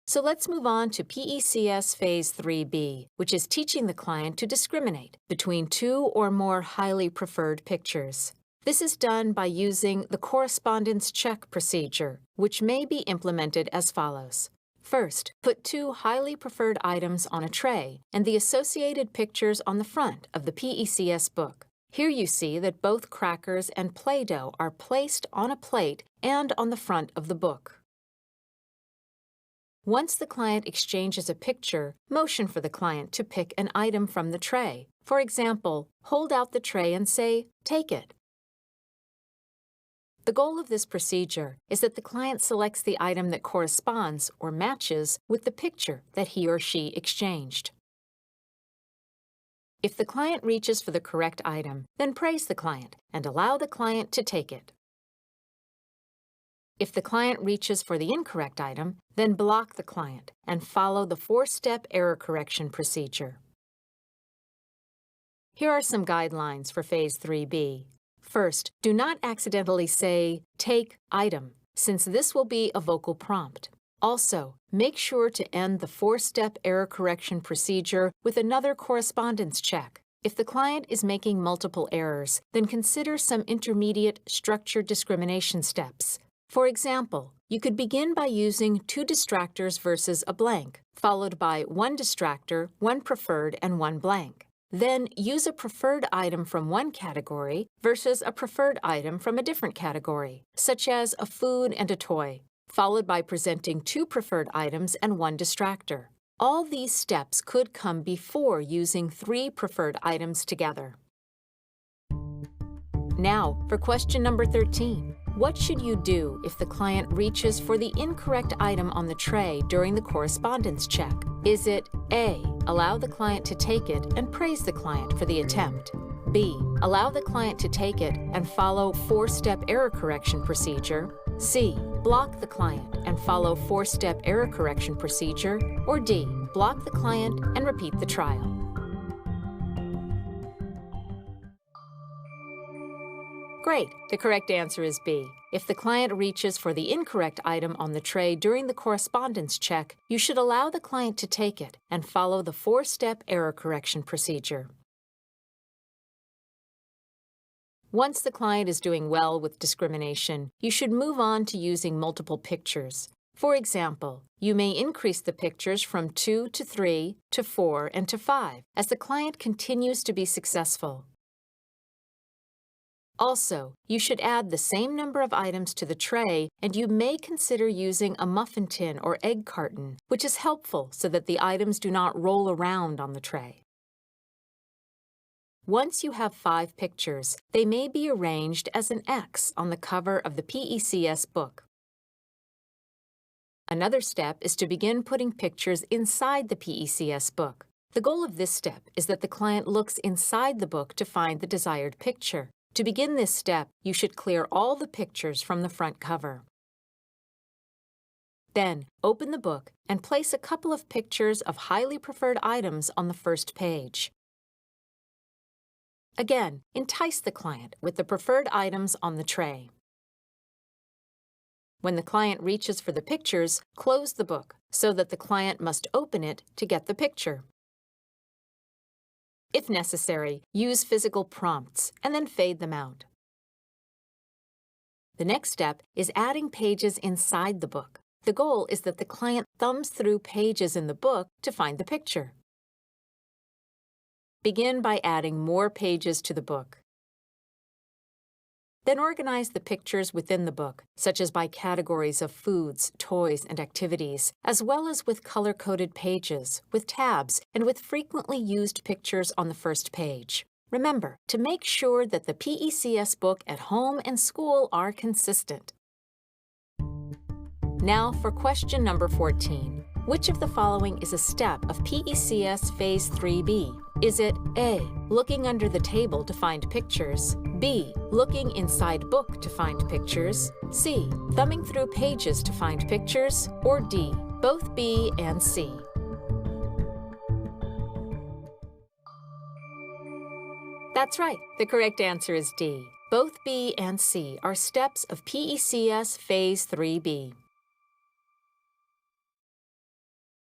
So let's move on to PECS Phase 3B, which is teaching the client to discriminate between 2 or more highly preferred pictures. This is done by using the correspondence check procedure, which may be implemented as follows. First, put 2 highly preferred items on a tray and the associated pictures on the front of the PECS book. Here you see that both crackers and Play-Doh are placed on a plate and on the front of the book. Once the client exchanges a picture, motion for the client to pick an item from the tray. For example, hold out the tray and say, "Take it." The goal of this procedure is that the client selects the item that corresponds or matches with the picture that he or she exchanged. If the client reaches for the correct item, then praise the client and allow the client to take it. If the client reaches for the incorrect item, then block the client and follow the 4-step error correction procedure. Here are some guidelines for Phase 3B. First, do not accidentally say, "Take item," since this will be a vocal prompt. Also, make sure to end the 4-step error correction procedure with another correspondence check. If the client is making multiple errors, then consider some intermediate structured discrimination steps. For example, you could begin by using 2 distractors versus a blank, followed by 1 distractor, 1 preferred, and 1 blank. Then use a preferred item from one category versus a preferred item from a different category, such as a food and a toy, followed by presenting 2 preferred items and 1 distractor. All these steps could come before using 3 preferred items together. Now, for question number 13. What should you do if the client reaches for the incorrect item on the tray during the correspondence check? Is it A, allow the client to take it and praise the client for the attempt? B, allow the client to take it and follow 4-step error correction procedure? C, block the client and follow 4-step error correction procedure? Or D, block the client and repeat the trial? Great! The correct answer is B. If the client reaches for the incorrect item on the tray during the correspondence check, you should allow the client to take it and follow the 4-step error correction procedure. Once the client is doing well with discrimination, you should move on to using multiple pictures. For example, you may increase the pictures from 2 to 3 to 4 and to 5 as the client continues to be successful. Also, you should add the same number of items to the tray, and you may consider using a muffin tin or egg carton, which is helpful so that the items do not roll around on the tray. Once you have 5 pictures, they may be arranged as an X on the cover of the PECS book. Another step is to begin putting pictures inside the PECS book. The goal of this step is that the client looks inside the book to find the desired picture. To begin this step, you should clear all the pictures from the front cover. Then, open the book and place a couple of pictures of highly preferred items on the first page. Again, entice the client with the preferred items on the tray. When the client reaches for the pictures, close the book so that the client must open it to get the picture. If necessary, use physical prompts and then fade them out. The next step is adding pages inside the book. The goal is that the client thumbs through pages in the book to find the picture. Begin by adding more pages to the book. Then organize the pictures within the book, such as by categories of foods, toys, and activities, as well as with color-coded pages, with tabs, and with frequently used pictures on the first page. Remember to make sure that the PECS book at home and school are consistent. Now for question number 14. Which of the following is a step of PECS Phase 3B? Is it A, looking under the table to find pictures, B, looking inside book to find pictures, C, thumbing through pages to find pictures, or D, both B and C? That's right. The correct answer is D. Both B and C are steps of PECS Phase 3B.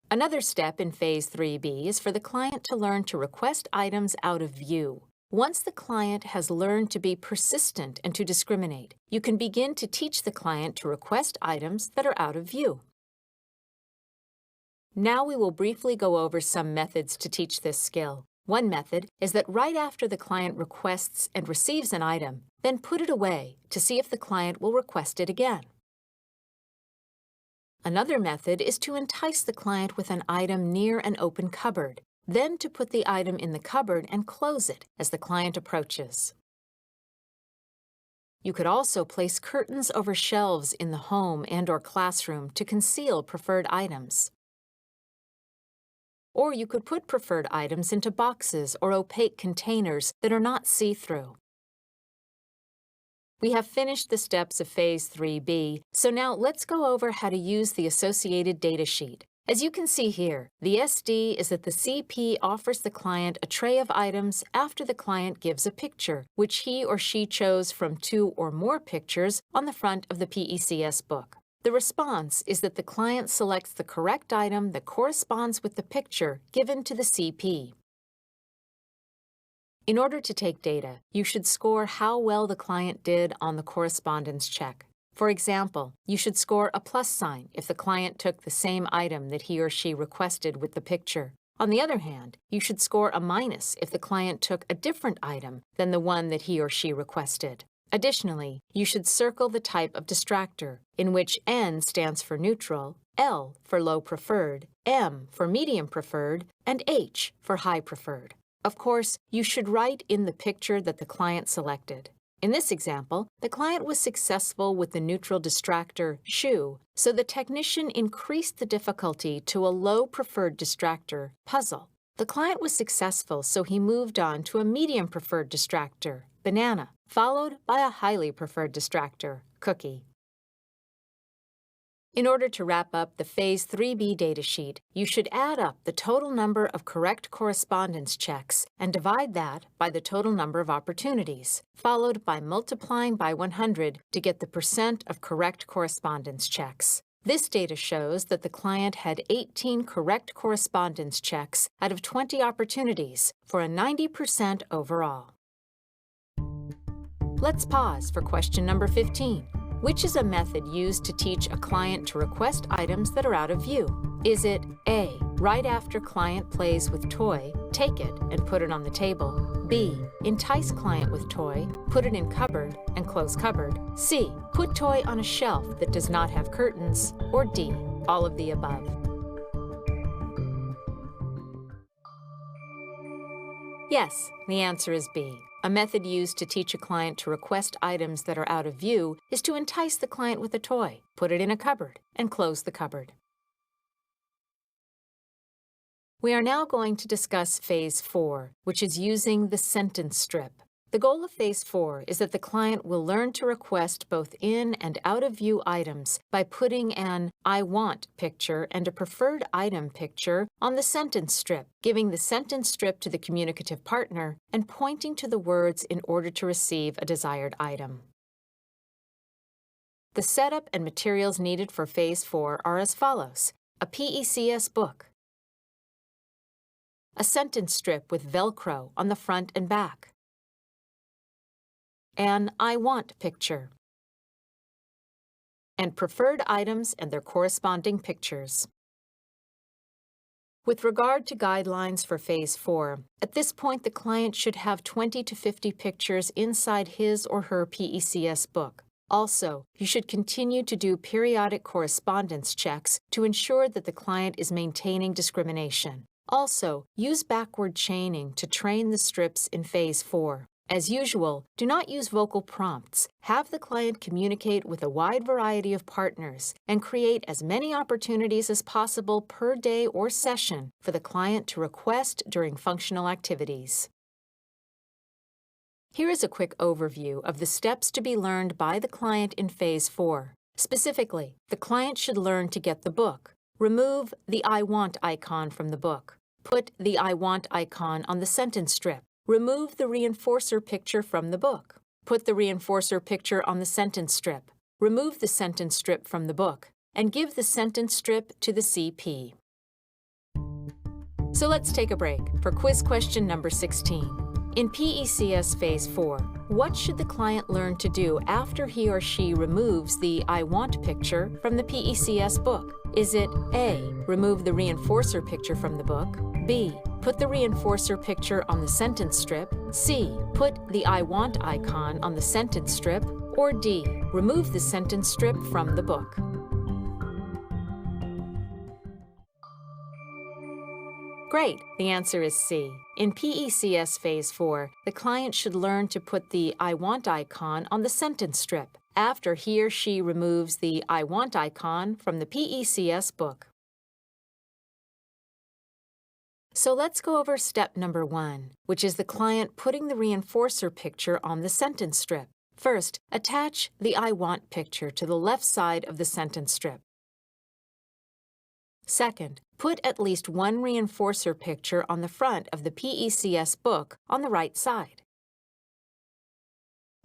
Another step in Phase 3B is for the client to learn to request items out of view. Once the client has learned to be persistent and to discriminate, you can begin to teach the client to request items that are out of view. Now we will briefly go over some methods to teach this skill. One method is that right after the client requests and receives an item, then put it away to see if the client will request it again. Another method is to entice the client with an item near an open cupboard, then to put the item in the cupboard and close it as the client approaches. You could also place curtains over shelves in the home and/or classroom to conceal preferred items. Or you could put preferred items into boxes or opaque containers that are not see-through. We have finished the steps of Phase 3B, so now let's go over how to use the associated datasheet. As you can see here, the SD is that the CP offers the client a tray of items after the client gives a picture, which he or she chose from 2 or more pictures on the front of the PECS book. The response is that the client selects the correct item that corresponds with the picture given to the CP. In order to take data, you should score how well the client did on the correspondence check. For example, you should score a plus sign if the client took the same item that he or she requested with the picture. On the other hand, you should score a minus if the client took a different item than the one that he or she requested. Additionally, you should circle the type of distractor, in which N stands for neutral, L for low preferred, M for medium preferred, and H for high preferred. Of course, you should write in the picture that the client selected. In this example, the client was successful with the neutral distractor shoe, so the technician increased the difficulty to a low preferred distractor puzzle. The client was successful, so he moved on to a medium preferred distractor banana, followed by a highly preferred distractor cookie. In order to wrap up the Phase 3B datasheet, you should add up the total number of correct correspondence checks and divide that by the total number of opportunities, followed by multiplying by 100 to get the percent of correct correspondence checks. This data shows that the client had 18 correct correspondence checks out of 20 opportunities for a 90% overall. Let's pause for question number 15. Which is a method used to teach a client to request items that are out of view? Is it A, right after client plays with toy, take it and put it on the table? B, entice client with toy, put it in cupboard and close cupboard? C, put toy on a shelf that does not have curtains? Or D, all of the above? Yes, the answer is B. A method used to teach a client to request items that are out of view is to entice the client with a toy, put it in a cupboard, and close the cupboard. We are now going to discuss Phase 4, which is using the sentence strip. The goal of Phase 4 is that the client will learn to request both in and out of view items by putting an I want picture and a preferred item picture on the sentence strip, giving the sentence strip to the communicative partner, and pointing to the words in order to receive a desired item. The setup and materials needed for Phase 4 are as follows: a PECS book, a sentence strip with Velcro on the front and back, an I want picture, and preferred items and their corresponding pictures. With regard to guidelines for Phase 4, at this point the client should have 20 to 50 pictures inside his or her PECS book. Also, you should continue to do periodic correspondence checks to ensure that the client is maintaining discrimination. Also, use backward chaining to train the strips in Phase 4. As usual, do not use vocal prompts. Have the client communicate with a wide variety of partners and create as many opportunities as possible per day or session for the client to request during functional activities. Here is a quick overview of the steps to be learned by the client in Phase 4. Specifically, the client should learn to get the book. Remove the I want icon from the book. Put the I want icon on the sentence strip. Remove the reinforcer picture from the book. Put the reinforcer picture on the sentence strip. Remove the sentence strip from the book, and give the sentence strip to the CP. So let's take a break for quiz question number 16. In PECS Phase 4, what should the client learn to do after he or she removes the I want picture from the PECS book? Is it A, remove the reinforcer picture from the book? B, put the reinforcer picture on the sentence strip? C, put the I want icon on the sentence strip? Or D, remove the sentence strip from the book? Great! The answer is C. In PECS Phase 4, the client should learn to put the I want icon on the sentence strip after he or she removes the I want icon from the PECS book. So let's go over step number 1, which is the client putting the reinforcer picture on the sentence strip. First, attach the I want picture to the left side of the sentence strip. Second, put at least one reinforcer picture on the front of the PECS book on the right side.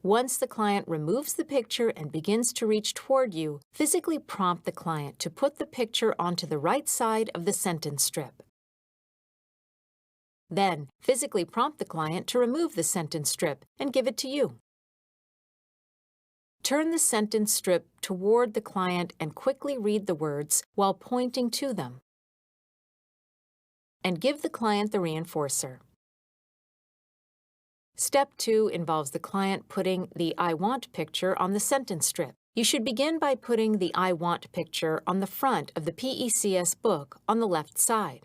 Once the client removes the picture and begins to reach toward you, physically prompt the client to put the picture onto the right side of the sentence strip. Then, physically prompt the client to remove the sentence strip and give it to you. Turn the sentence strip toward the client and quickly read the words while pointing to them. And give the client the reinforcer. Step 2 involves the client putting the I want picture on the sentence strip. You should begin by putting the I want picture on the front of the PECS book on the left side.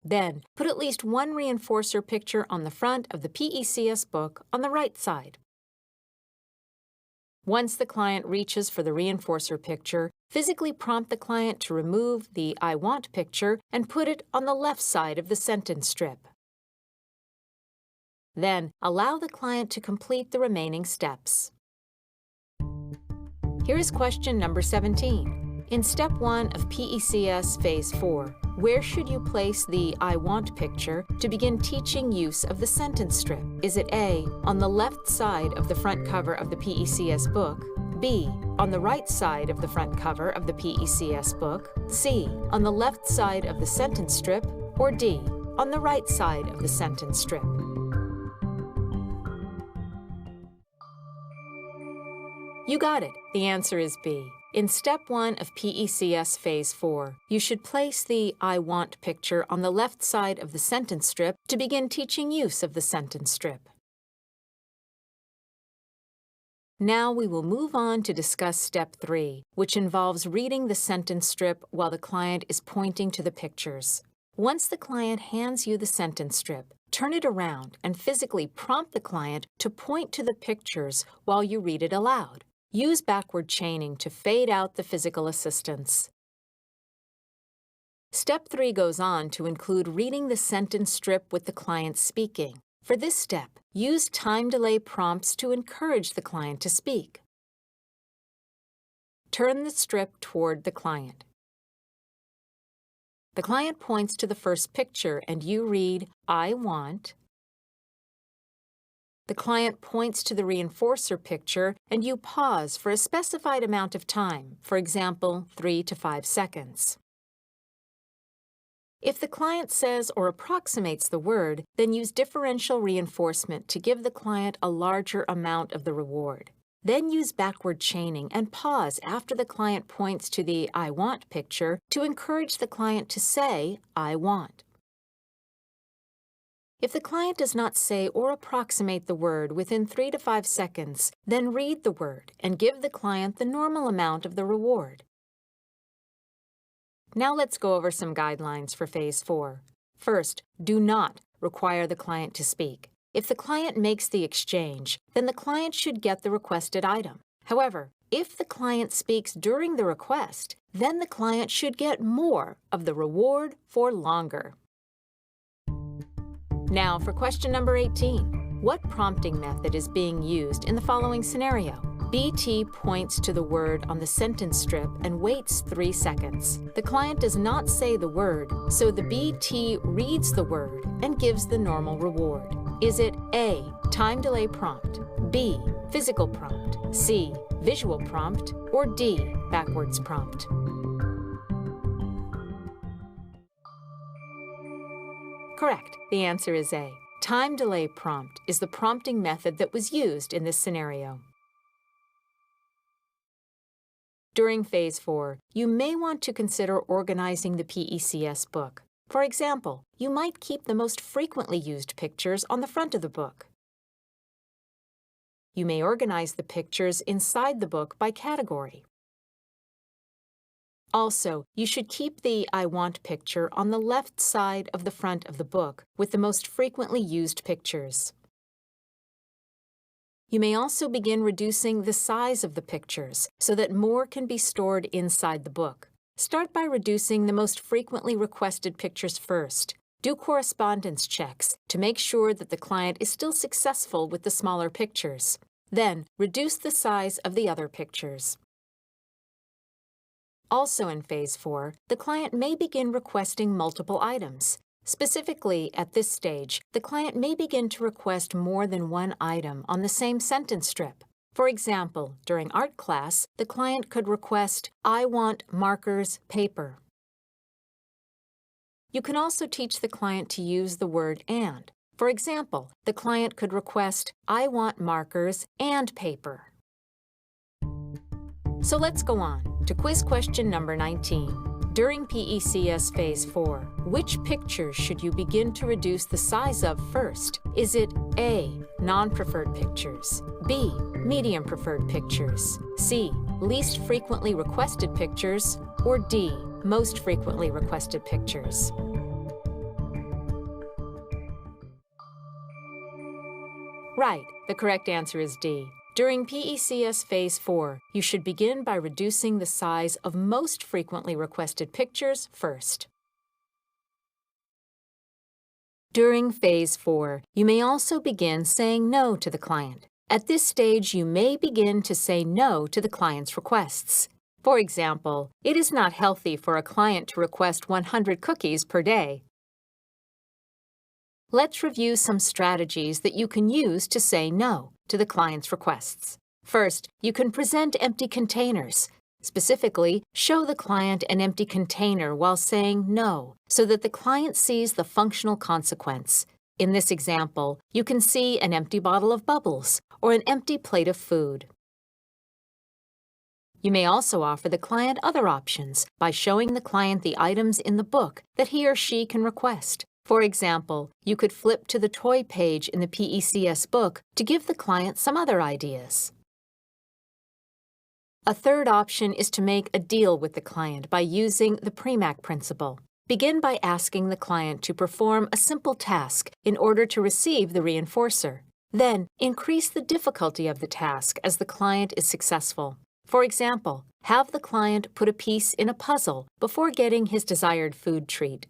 Then, put at least one reinforcer picture on the front of the PECS book on the right side. Once the client reaches for the reinforcer picture, physically prompt the client to remove the I want picture and put it on the left side of the sentence strip. Then, allow the client to complete the remaining steps. Here is question number 17. In Step 1 of PECS Phase 4, where should you place the I want picture to begin teaching use of the sentence strip? Is it A, on the left side of the front cover of the PECS book, B, on the right side of the front cover of the PECS book, C, on the left side of the sentence strip, or D, on the right side of the sentence strip? You got it. The answer is B. In Step 1 of PECS Phase 4, you should place the I want picture on the left side of the sentence strip to begin teaching use of the sentence strip. Now we will move on to discuss Step 3, which involves reading the sentence strip while the client is pointing to the pictures. Once the client hands you the sentence strip, turn it around and physically prompt the client to point to the pictures while you read it aloud. Use backward chaining to fade out the physical assistance. Step 3 goes on to include reading the sentence strip with the client speaking. For this step, use time delay prompts to encourage the client to speak. Turn the strip toward the client. The client points to the first picture and you read, I want. The client points to the reinforcer picture and you pause for a specified amount of time, for example, 3 to 5 seconds. If the client says or approximates the word, then use differential reinforcement to give the client a larger amount of the reward. Then use backward chaining and pause after the client points to the I want picture to encourage the client to say, I want. If the client does not say or approximate the word within 3 to 5 seconds, then read the word and give the client the normal amount of the reward. Now let's go over some guidelines for Phase 4. First, do not require the client to speak. If the client makes the exchange, then the client should get the requested item. However, if the client speaks during the request, then the client should get more of the reward for longer. Now for question number 18. What prompting method is being used in the following scenario? BT points to the word on the sentence strip and waits 3 seconds. The client does not say the word, so the BT reads the word and gives the normal reward. Is it A, time delay prompt, B, physical prompt, C, visual prompt, or D, backwards prompt? Correct. The answer is A. Time delay prompt is the prompting method that was used in this scenario. During Phase 4, you may want to consider organizing the PECS book. For example, you might keep the most frequently used pictures on the front of the book. You may organize the pictures inside the book by category. Also, you should keep the I want picture on the left side of the front of the book with the most frequently used pictures. You may also begin reducing the size of the pictures so that more can be stored inside the book. Start by reducing the most frequently requested pictures first. Do correspondence checks to make sure that the client is still successful with the smaller pictures. Then, reduce the size of the other pictures. Also in Phase 4, the client may begin requesting multiple items. Specifically, at this stage, the client may begin to request more than one item on the same sentence strip. For example, during art class, the client could request, I want markers, paper. You can also teach the client to use the word and. For example, the client could request, I want markers and paper. So let's go on to quiz question number 19. During PECS Phase 4, which pictures should you begin to reduce the size of first? Is it A, non-preferred pictures, B, medium preferred pictures, C, least frequently requested pictures, or D, most frequently requested pictures? Right, the correct answer is D. During PECS Phase 4, you should begin by reducing the size of most frequently requested pictures first. During Phase 4, you may also begin saying no to the client. At this stage, you may begin to say no to the client's requests. For example, it is not healthy for a client to request 100 cookies per day. Let's review some strategies that you can use to say no to the client's requests. First, you can present empty containers. Specifically, show the client an empty container while saying no, so that the client sees the functional consequence. In this example, you can see an empty bottle of bubbles or an empty plate of food. You may also offer the client other options by showing the client the items in the book that he or she can request. For example, you could flip to the toy page in the PECS book to give the client some other ideas. A third option is to make a deal with the client by using the PREMAC principle. Begin by asking the client to perform a simple task in order to receive the reinforcer. Then, increase the difficulty of the task as the client is successful. For example, have the client put a piece in a puzzle before getting his desired food treat.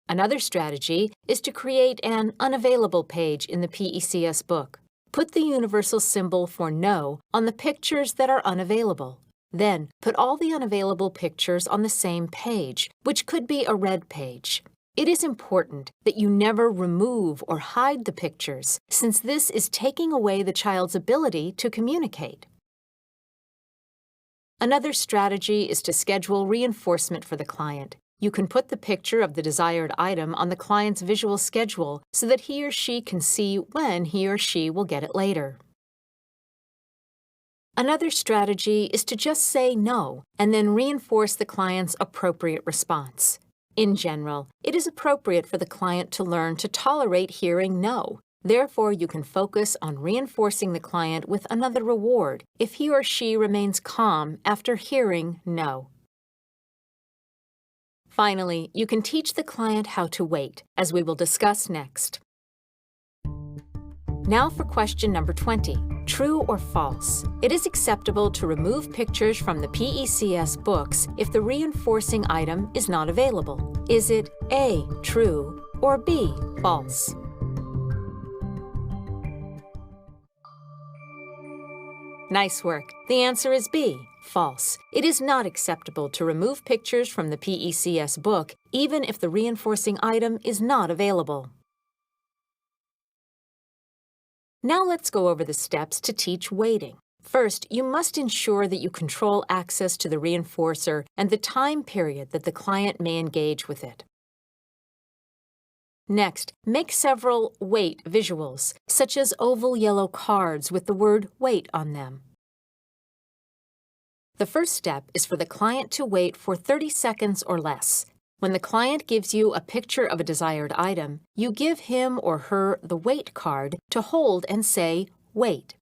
Another strategy is to create an unavailable page in the PECS book. Put the universal symbol for no on the pictures that are unavailable. Then, put all the unavailable pictures on the same page, which could be a red page. It is important that you never remove or hide the pictures, since this is taking away the child's ability to communicate. Another strategy is to schedule reinforcement for the client. You can put the picture of the desired item on the client's visual schedule so that he or she can see when he or she will get it later. Another strategy is to just say no and then reinforce the client's appropriate response. In general, it is appropriate for the client to learn to tolerate hearing no. Therefore, you can focus on reinforcing the client with another reward if he or she remains calm after hearing no. Finally, you can teach the client how to wait, as we will discuss next. Now for question number 20. True or false? It is acceptable to remove pictures from the PECS books if the reinforcing item is not available. Is it A, true, or B, false? Nice work. The answer is B, false. It is not acceptable to remove pictures from the PECS book even if the reinforcing item is not available. Now let's go over the steps to teach waiting. First, you must ensure that you control access to the reinforcer and the time period that the client may engage with it. Next, make several wait visuals, such as oval yellow cards with the word wait on them. The first step is for the client to wait for 30 seconds or less. When the client gives you a picture of a desired item, you give him or her the wait card to hold and say, wait.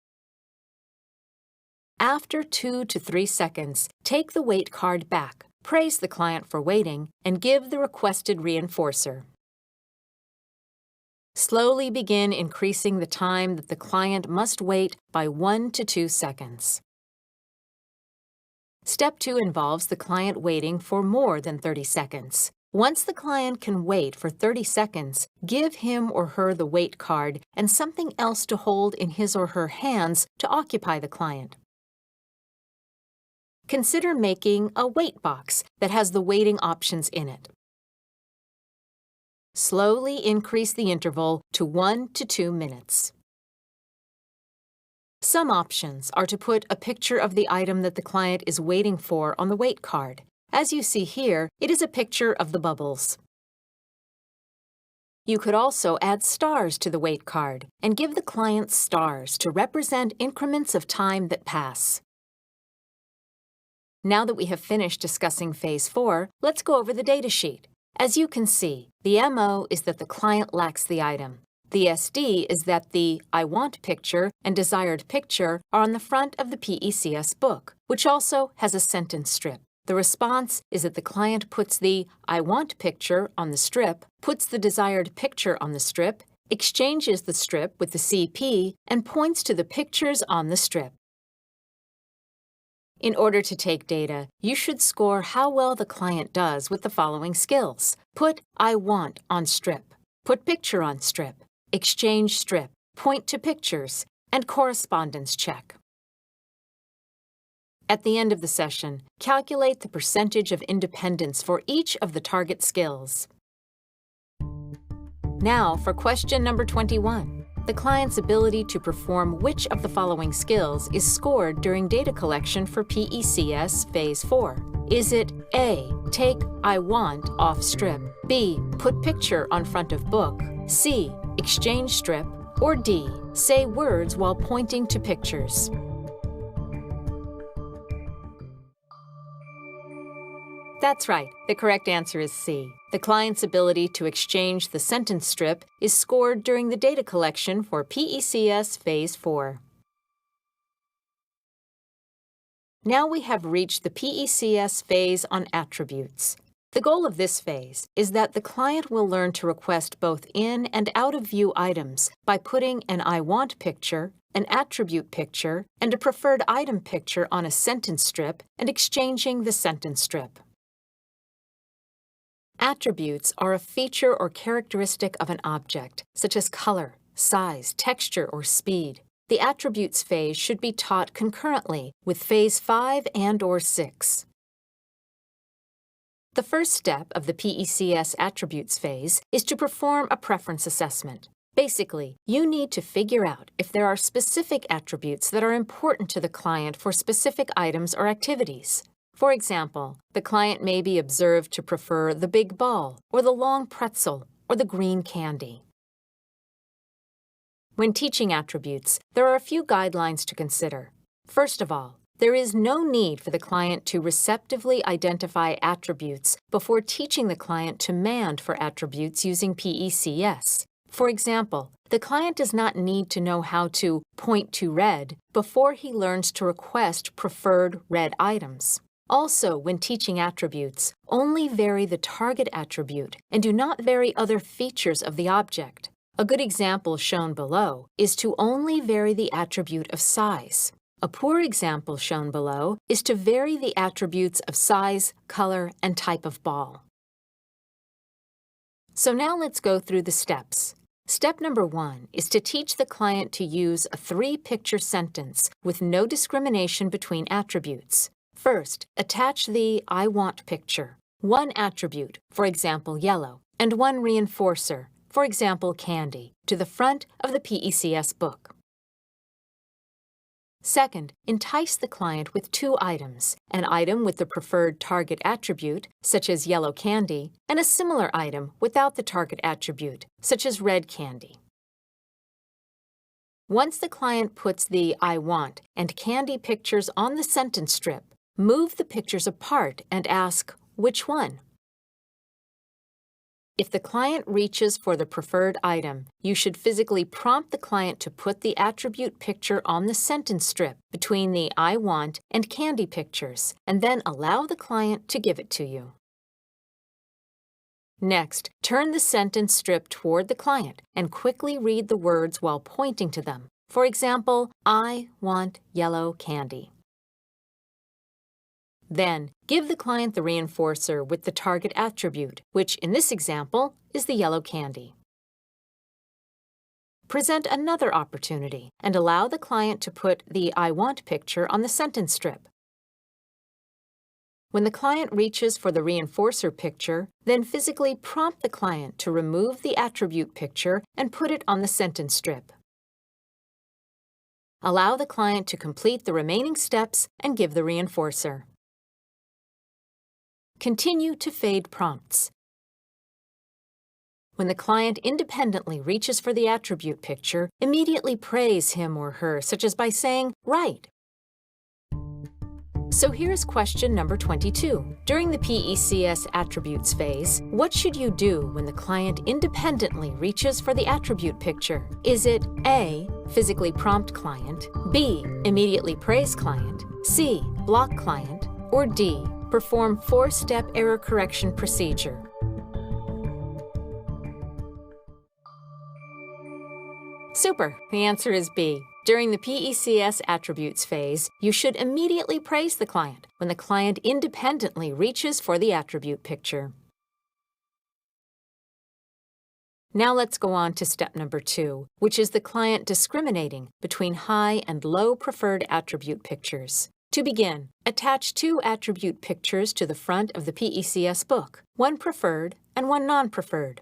After 2 to 3 seconds, take the wait card back, praise the client for waiting, and give the requested reinforcer. Slowly begin increasing the time that the client must wait by 1 to 2 seconds. Step 2 involves the client waiting for more than 30 seconds. Once the client can wait for 30 seconds, give him or her the wait card and something else to hold in his or her hands to occupy the client. Consider making a wait box that has the waiting options in it. Slowly increase the interval to 1 to 2 minutes. Some options are to put a picture of the item that the client is waiting for on the wait card. As you see here, it is a picture of the bubbles. You could also add stars to the wait card and give the client stars to represent increments of time that pass. Now that we have finished discussing Phase 4, let's go over the datasheet. As you can see, the MO is that the client lacks the item. The SD is that the I want picture and desired picture are on the front of the PECS book, which also has a sentence strip. The response is that the client puts the I want picture on the strip, puts the desired picture on the strip, exchanges the strip with the CP, and points to the pictures on the strip. In order to take data, you should score how well the client does with the following skills. Put I want on strip, put picture on strip, exchange strip, point to pictures, and correspondence check. At the end of the session, calculate the percentage of independence for each of the target skills. Now for question number 21. The client's ability to perform which of the following skills is scored during data collection for PECS Phase 4? Is it A. Take I want off strip, B. Put picture on front of book, C. Exchange strip, or D. Say words while pointing to pictures? That's right. The correct answer is C. The client's ability to exchange the sentence strip is scored during the data collection for PECS Phase 4. Now we have reached the PECS phase on attributes. The goal of this phase is that the client will learn to request both in and out of view items by putting an I want picture, an attribute picture, and a preferred item picture on a sentence strip and exchanging the sentence strip. Attributes are a feature or characteristic of an object, such as color, size, texture, or speed. The attributes phase should be taught concurrently with Phase 5 and/or 6. The first step of the PECS attributes phase is to perform a preference assessment. Basically, you need to figure out if there are specific attributes that are important to the client for specific items or activities. For example, the client may be observed to prefer the big ball, or the long pretzel, or the green candy. When teaching attributes, there are a few guidelines to consider. First of all, there is no need for the client to receptively identify attributes before teaching the client to mand for attributes using PECS. For example, the client does not need to know how to point to red before he learns to request preferred red items. Also, when teaching attributes, only vary the target attribute and do not vary other features of the object. A good example shown below is to only vary the attribute of size. A poor example shown below is to vary the attributes of size, color, and type of ball. So now let's go through the steps. Step number 1 is to teach the client to use a 3-picture sentence with no discrimination between attributes. First, attach the I want picture, one attribute, for example yellow, and one reinforcer, for example candy, to the front of the PECS book. Second, entice the client with 2 items, an item with the preferred target attribute, such as yellow candy, and a similar item without the target attribute, such as red candy. Once the client puts the I want and candy pictures on the sentence strip, move the pictures apart and ask, which one? If the client reaches for the preferred item, you should physically prompt the client to put the attribute picture on the sentence strip between the I want and candy pictures, and then allow the client to give it to you. Next, turn the sentence strip toward the client and quickly read the words while pointing to them. For example, I want yellow candy. Then, give the client the reinforcer with the target attribute, which in this example is the yellow candy. Present another opportunity and allow the client to put the I want picture on the sentence strip. When the client reaches for the reinforcer picture, then physically prompt the client to remove the attribute picture and put it on the sentence strip. Allow the client to complete the remaining steps and give the reinforcer. Continue to fade prompts. When the client independently reaches for the attribute picture, immediately praise him or her, such as by saying, "Right." So here's question number 22. During the PECS attributes phase, what should you do when the client independently reaches for the attribute picture? Is it A, physically prompt client, B, immediately praise client, C, block client, or D, perform 4-step error correction procedure? Super! The answer is B. During the PECS attributes phase, you should immediately praise the client when the client independently reaches for the attribute picture. Now let's go on to step number 2, which is the client discriminating between high and low preferred attribute pictures. To begin, attach 2 attribute pictures to the front of the PECS book, one preferred and one non-preferred.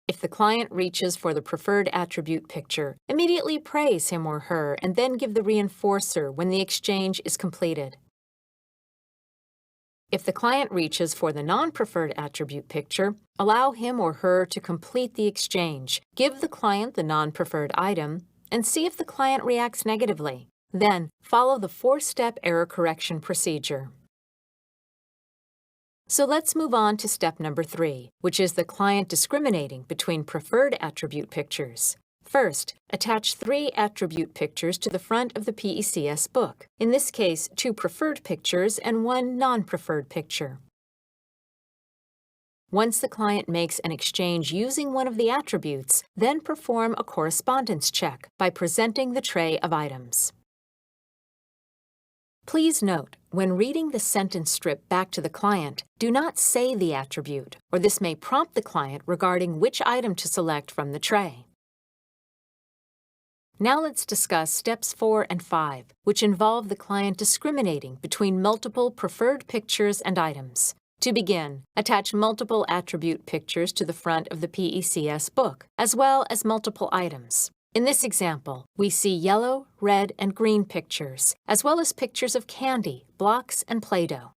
If the client reaches for the preferred attribute picture, immediately praise him or her and then give the reinforcer when the exchange is completed. If the client reaches for the non-preferred attribute picture, allow him or her to complete the exchange, give the client the non-preferred item, and see if the client reacts negatively. Then, follow the 4-step error correction procedure. So let's move on to step number 3, which is the client discriminating between preferred attribute pictures. First, attach 3 attribute pictures to the front of the PECS book. In this case, 2 preferred pictures and 1 non-preferred picture. Once the client makes an exchange using one of the attributes, then perform a correspondence check by presenting the tray of items. Please note, when reading the sentence strip back to the client, do not say the attribute, or this may prompt the client regarding which item to select from the tray. Now let's discuss steps 4 and 5, which involve the client discriminating between multiple preferred pictures and items. To begin, attach multiple attribute pictures to the front of the PECS book, as well as multiple items. In this example, we see yellow, red, and green pictures, as well as pictures of candy, blocks, and Play-Doh.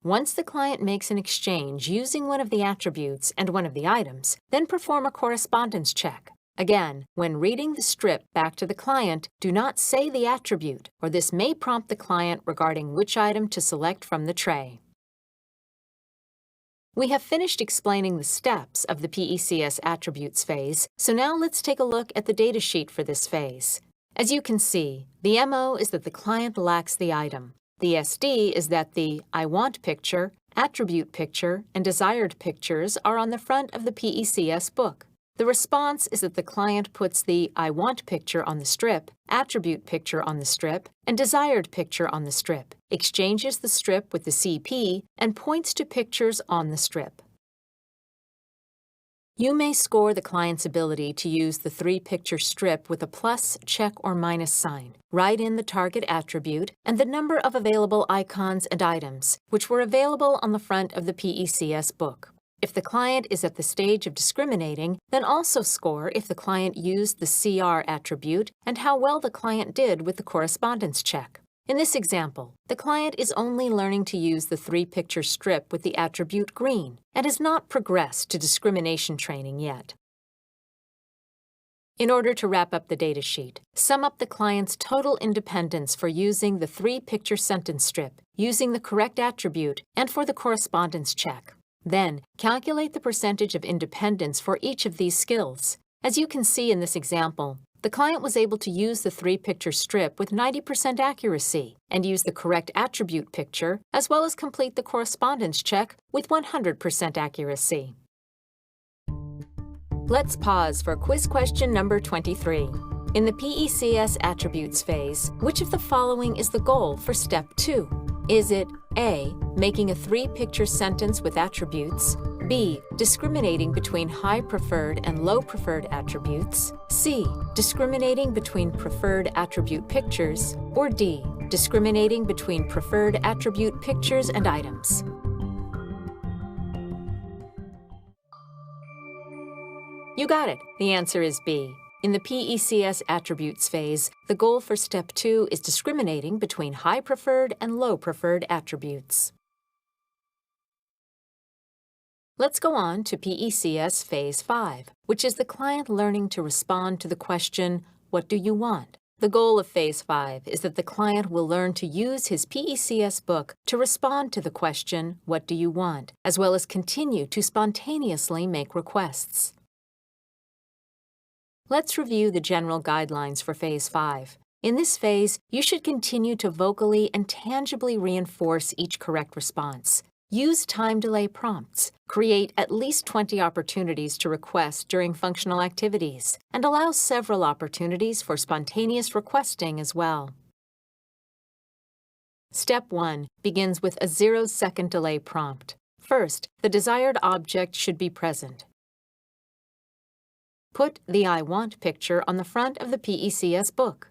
Once the client makes an exchange using one of the attributes and one of the items, then perform a correspondence check. Again, when reading the strip back to the client, do not say the attribute, or this may prompt the client regarding which item to select from the tray. We have finished explaining the steps of the PECS attributes phase, so now let's take a look at the datasheet for this phase. As you can see, the MO is that the client lacks the item. The SD is that the I want picture, attribute picture, and desired pictures are on the front of the PECS book. The response is that the client puts the I want picture on the strip, attribute picture on the strip, and desired picture on the strip, exchanges the strip with the CP, and points to pictures on the strip. You may score the client's ability to use the 3-picture strip with a plus, check, or minus sign. Write in the target attribute and the number of available icons and items, which were available on the front of the PECS book. If the client is at the stage of discriminating, then also score if the client used the CR attribute and how well the client did with the correspondence check. In this example, the client is only learning to use the 3-picture strip with the attribute green and has not progressed to discrimination training yet. In order to wrap up the datasheet, sum up the client's total independence for using the 3-picture sentence strip, using the correct attribute, and for the correspondence check. Then, calculate the percentage of independence for each of these skills. As you can see in this example, the client was able to use the 3-picture strip with 90% accuracy and use the correct attribute picture, as well as complete the correspondence check with 100% accuracy. Let's pause for quiz question number 23. In the PECS attributes phase, which of the following is the goal for step 2? Is it A, making a 3-picture sentence with attributes, B, discriminating between high preferred and low preferred attributes, C, discriminating between preferred attribute pictures, or D, discriminating between preferred attribute pictures and items? You got it. The answer is B. In the PECS attributes phase, the goal for step 2 is discriminating between high preferred and low preferred attributes. Let's go on to PECS phase 5, which is the client learning to respond to the question, what do you want? The goal of phase 5 is that the client will learn to use his PECS book to respond to the question, what do you want, as well as continue to spontaneously make requests. Let's review the general guidelines for Phase 5. In this phase, you should continue to vocally and tangibly reinforce each correct response. use time delay prompts, create at least 20 opportunities to request during functional activities, and allow several opportunities for spontaneous requesting as well. Step 1 begins with a 0-second delay prompt. First, the desired object should be present. Put the I want picture on the front of the PECS book.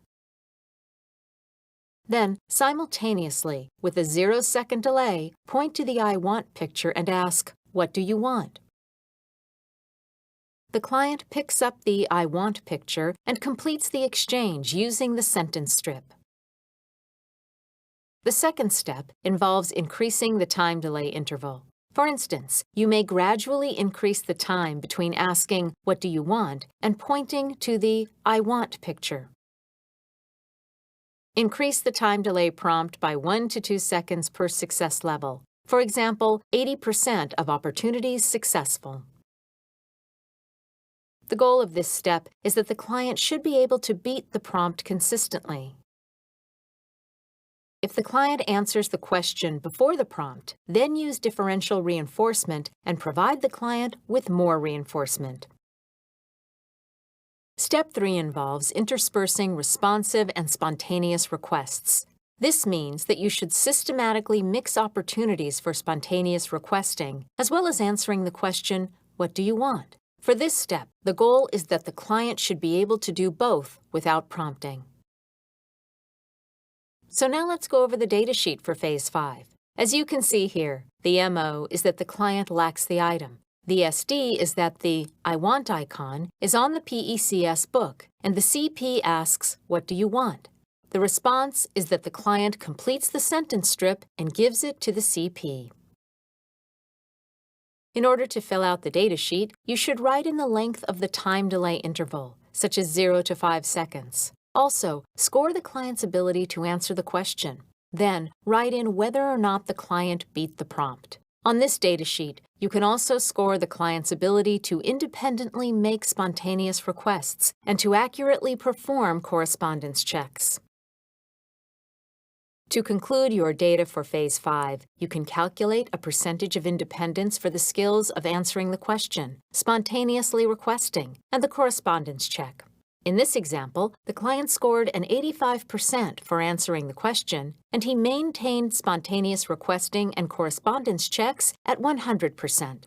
Then, simultaneously, with a 0-second delay, point to the I want picture and ask, "What do you want?" The client picks up the I want picture and completes the exchange using the sentence strip. The second step involves increasing the time delay interval. For instance, you may gradually increase the time between asking, "What do you want?" and pointing to the I want picture. Increase the time delay prompt by 1 to 2 seconds per success level. For example, 80% of opportunities successful. The goal of this step is that the client should be able to beat the prompt consistently. If the client answers the question before the prompt, then use differential reinforcement and provide the client with more reinforcement. Step 3 involves interspersing responsive and spontaneous requests. This means that you should systematically mix opportunities for spontaneous requesting, as well as answering the question, "What do you want?" For this step, the goal is that the client should be able to do both without prompting. So now let's go over the datasheet for Phase 5. As you can see here, the MO is that the client lacks the item. The SD is that the I want icon is on the PECS book, and the CP asks, "What do you want?" The response is that the client completes the sentence strip and gives it to the CP. In order to fill out the datasheet, you should write in the length of the time delay interval, such as 0 to 5 seconds. Also, score the client's ability to answer the question. Then, write in whether or not the client beat the prompt. On this datasheet, you can also score the client's ability to independently make spontaneous requests and to accurately perform correspondence checks. To conclude your data for Phase 5, you can calculate a percentage of independence for the skills of answering the question, spontaneously requesting, and the correspondence check. In this example, the client scored an 85% for answering the question, and he maintained spontaneous requesting and correspondence checks at 100%.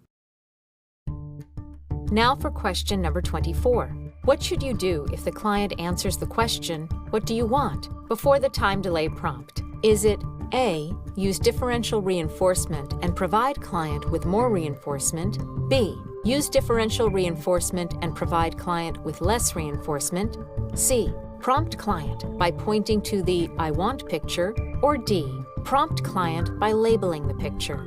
Now for question number 24. What should you do if the client answers the question, "What do you want?" before the time delay prompt? Is it A, use differential reinforcement and provide client with more reinforcement, B, use differential reinforcement and provide client with less reinforcement, C, prompt client by pointing to the I want picture, or D, prompt client by labeling the picture?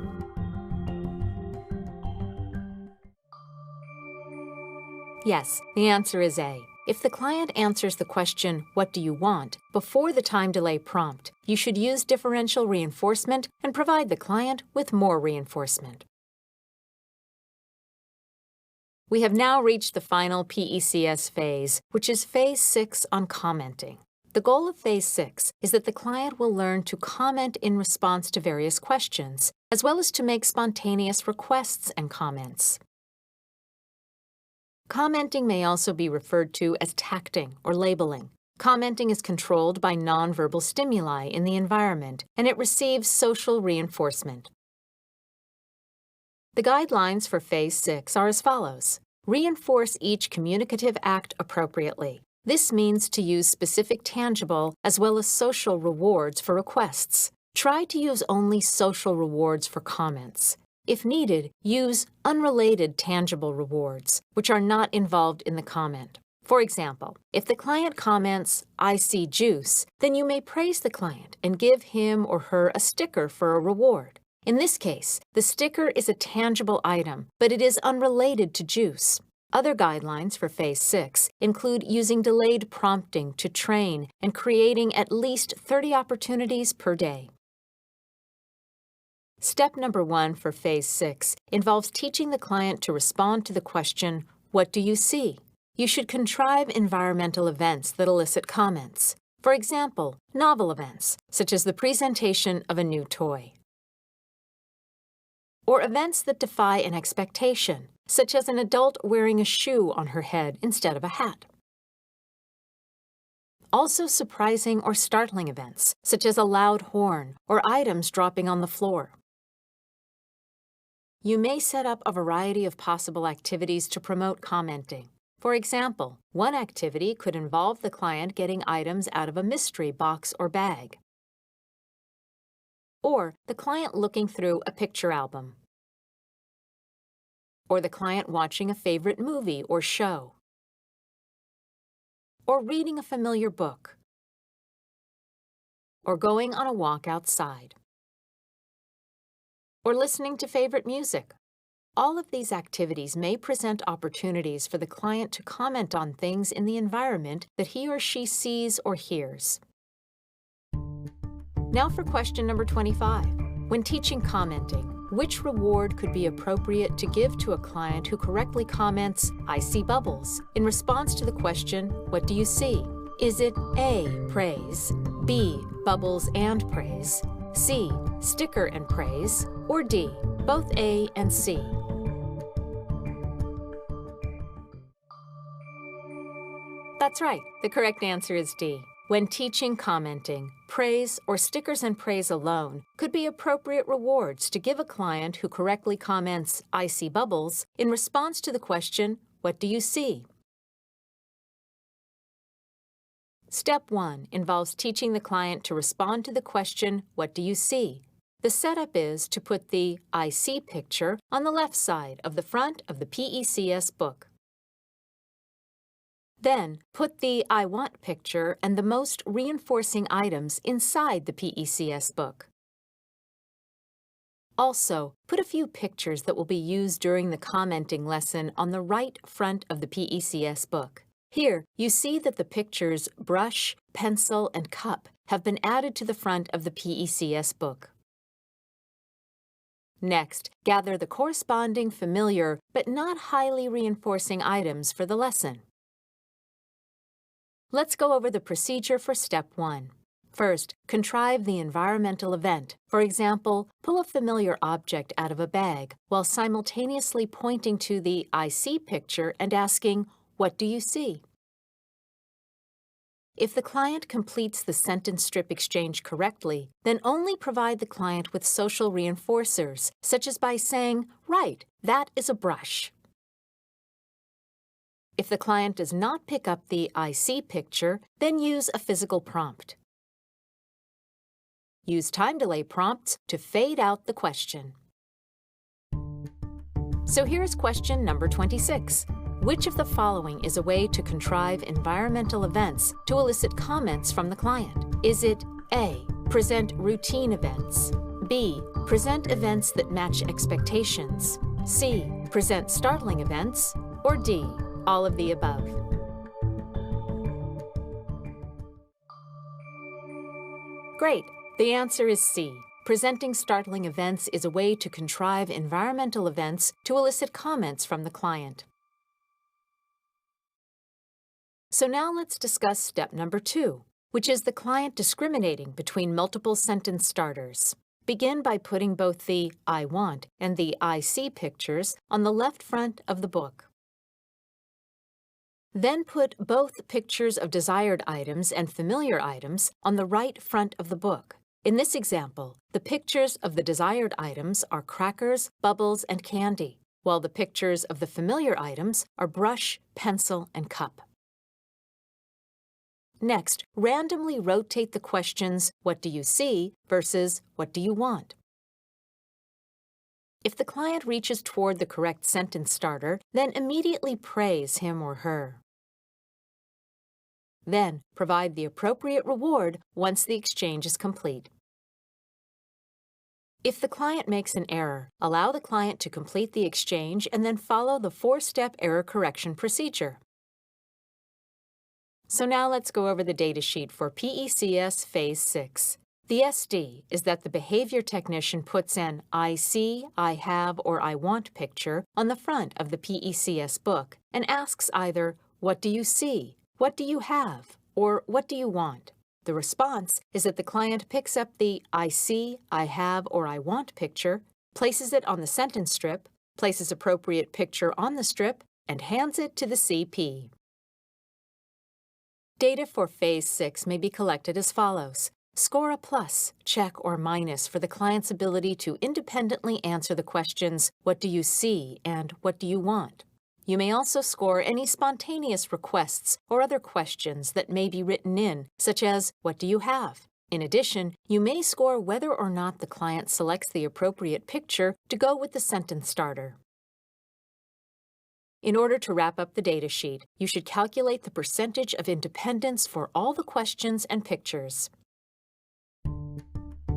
Yes, the answer is A. If the client answers the question, "What do you want?" before the time delay prompt, you should use differential reinforcement and provide the client with more reinforcement. We have now reached the final PECS phase, which is Phase 6 on commenting. The goal of Phase 6 is that the client will learn to comment in response to various questions, as well as to make spontaneous requests and comments. Commenting may also be referred to as tacting or labeling. Commenting is controlled by nonverbal stimuli in the environment, and it receives social reinforcement. The guidelines for Phase 6 are as follows. Reinforce each communicative act appropriately. This means to use specific tangible as well as social rewards for requests. Try to use only social rewards for comments. If needed, use unrelated tangible rewards, which are not involved in the comment. For example, if the client comments, "I see juice," then you may praise the client and give him or her a sticker for a reward. In this case, the sticker is a tangible item, but it is unrelated to juice. Other guidelines for Phase 6 include using delayed prompting to train and creating at least 30 opportunities per day. Step number 1 for Phase 6 involves teaching the client to respond to the question, "What do you see?" You should contrive environmental events that elicit comments. For example, novel events, such as the presentation of a new toy. or events that defy an expectation, such as an adult wearing a shoe on her head instead of a hat. Also surprising or startling events, such as a loud horn or items dropping on the floor. You may set up a variety of possible activities to promote commenting. For example, one activity could involve the client getting items out of a mystery box or bag, or the client looking through a picture album, or the client watching a favorite movie or show, or reading a familiar book, or going on a walk outside, or listening to favorite music. All of these activities may present opportunities for the client to comment on things in the environment that he or she sees or hears. Now for question number 25. When teaching commenting, which reward could be appropriate to give to a client who correctly comments, "I see bubbles," in response to the question, "What do you see?" Is it A, praise, B, bubbles and praise, C, sticker and praise, or D, both A and C? That's right. The correct answer is D. When teaching commenting, praise or stickers and praise alone could be appropriate rewards to give a client who correctly comments, "I see bubbles," in response to the question, "What do you see?" Step 1 involves teaching the client to respond to the question, "What do you see?" The setup is to put the "I see" picture on the left side of the front of the PECS book. Then, put the "I want" picture and the most reinforcing items inside the PECS book. Also, put a few pictures that will be used during the commenting lesson on the right front of the PECS book. Here, you see that the pictures brush, pencil, and cup have been added to the front of the PECS book. Next, gather the corresponding familiar but not highly reinforcing items for the lesson. Let's go over the procedure for Step 1. First, contrive the environmental event. For example, pull a familiar object out of a bag while simultaneously pointing to the "I see" picture and asking, "What do you see?" If the client completes the sentence strip exchange correctly, then only provide the client with social reinforcers, such as by saying, "Right, that is a brush." If the client does not pick up the "I see" picture, then use a physical prompt. Use time delay prompts to fade out the question. So here's question number 26. Which of the following is a way to contrive environmental events to elicit comments from the client? Is it A, present routine events, B, present events that match expectations, C, present startling events, or D, all of the above? Great! The answer is C. Presenting startling events is a way to contrive environmental events to elicit comments from the client. So now let's discuss step number 2, which is the client discriminating between multiple sentence starters. Begin by putting both the "I want" and the "I see" pictures on the left front of the book. Then put both pictures of desired items and familiar items on the right front of the book. In this example, the pictures of the desired items are crackers, bubbles, and candy, while the pictures of the familiar items are brush, pencil, and cup. Next, randomly rotate the questions, "What do you see?" versus "What do you want?" If the client reaches toward the correct sentence starter, then immediately praise him or her. Then, provide the appropriate reward once the exchange is complete. If the client makes an error, allow the client to complete the exchange and then follow the 4-step error correction procedure. So now let's go over the datasheet for PECS Phase 6. The SD is that the behavior technician puts an "I see," "I have," or "I want" picture on the front of the PECS book and asks either, "What do you see?" "What do you have?" or "What do you want?" The response is that the client picks up the "I see," "I have," or "I want" picture, places it on the sentence strip, places appropriate picture on the strip, and hands it to the CP. Data for Phase 6 may be collected as follows. Score a plus, check, or minus for the client's ability to independently answer the questions, "What do you see?" and "What do you want?" You may also score any spontaneous requests or other questions that may be written in, such as, "What do you have?" In addition, you may score whether or not the client selects the appropriate picture to go with the sentence starter. In order to wrap up the data sheet, you should calculate the percentage of independence for all the questions and pictures.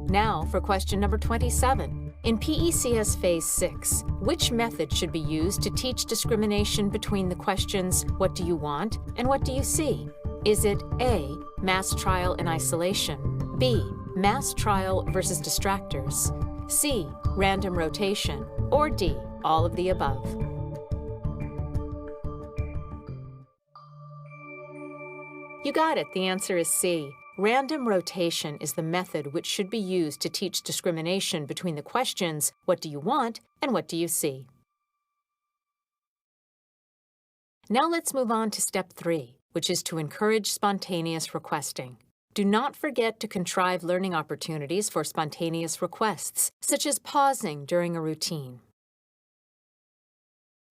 Now for question number 27. In PECS Phase 6, which method should be used to teach discrimination between the questions, "What do you want?" and "What do you see?" Is it A, mass trial and isolation, B, mass trial versus distractors, C, random rotation, or D, all of the above? You got it, the answer is C. Random rotation is the method which should be used to teach discrimination between the questions, "What do you want?" and "What do you see?" Now let's move on to step 3, which is to encourage spontaneous requesting. Do not forget to contrive learning opportunities for spontaneous requests, such as pausing during a routine.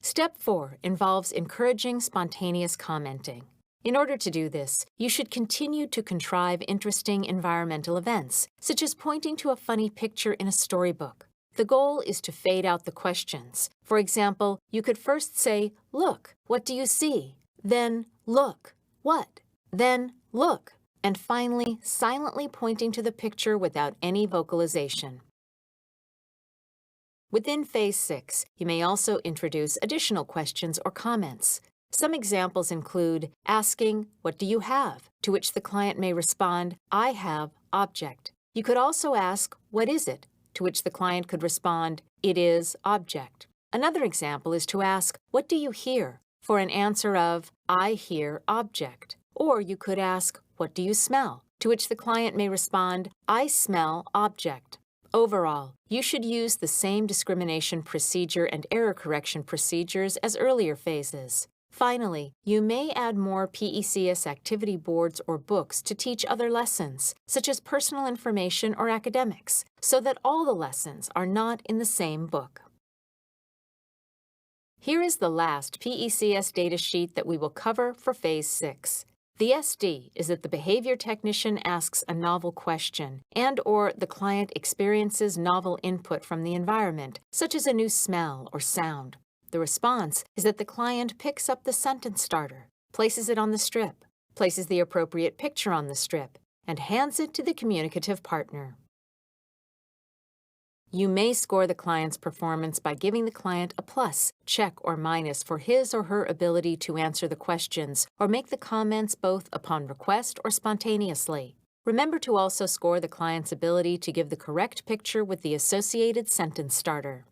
Step 4 involves encouraging spontaneous commenting. In order to do this, you should continue to contrive interesting environmental events, such as pointing to a funny picture in a storybook. The goal is to fade out the questions. For example, you could first say, "Look, what do you see?" Then, "Look, what?" Then, "Look," and finally, silently pointing to the picture without any vocalization. Within Phase 6, you may also introduce additional questions or comments. Some examples include asking, "What do you have?" to which the client may respond, "I have object." You could also ask, "What is it?" to which the client could respond, "It is object." Another example is to ask, "What do you hear?" for an answer of, "I hear object." Or you could ask, "What do you smell?" to which the client may respond, "I smell object." Overall, you should use the same discrimination procedure and error correction procedures as earlier phases. Finally, you may add more PECS activity boards or books to teach other lessons, such as personal information or academics, so that all the lessons are not in the same book. Here is the last PECS data sheet that we will cover for Phase 6. The SD is that the behavior technician asks a novel question and/or the client experiences novel input from the environment, such as a new smell or sound. The response is that the client picks up the sentence starter, places it on the strip, places the appropriate picture on the strip, and hands it to the communicative partner. You may score the client's performance by giving the client a plus, check, or minus for his or her ability to answer the questions or make the comments both upon request or spontaneously. Remember to also score the client's ability to give the correct picture with the associated sentence starter.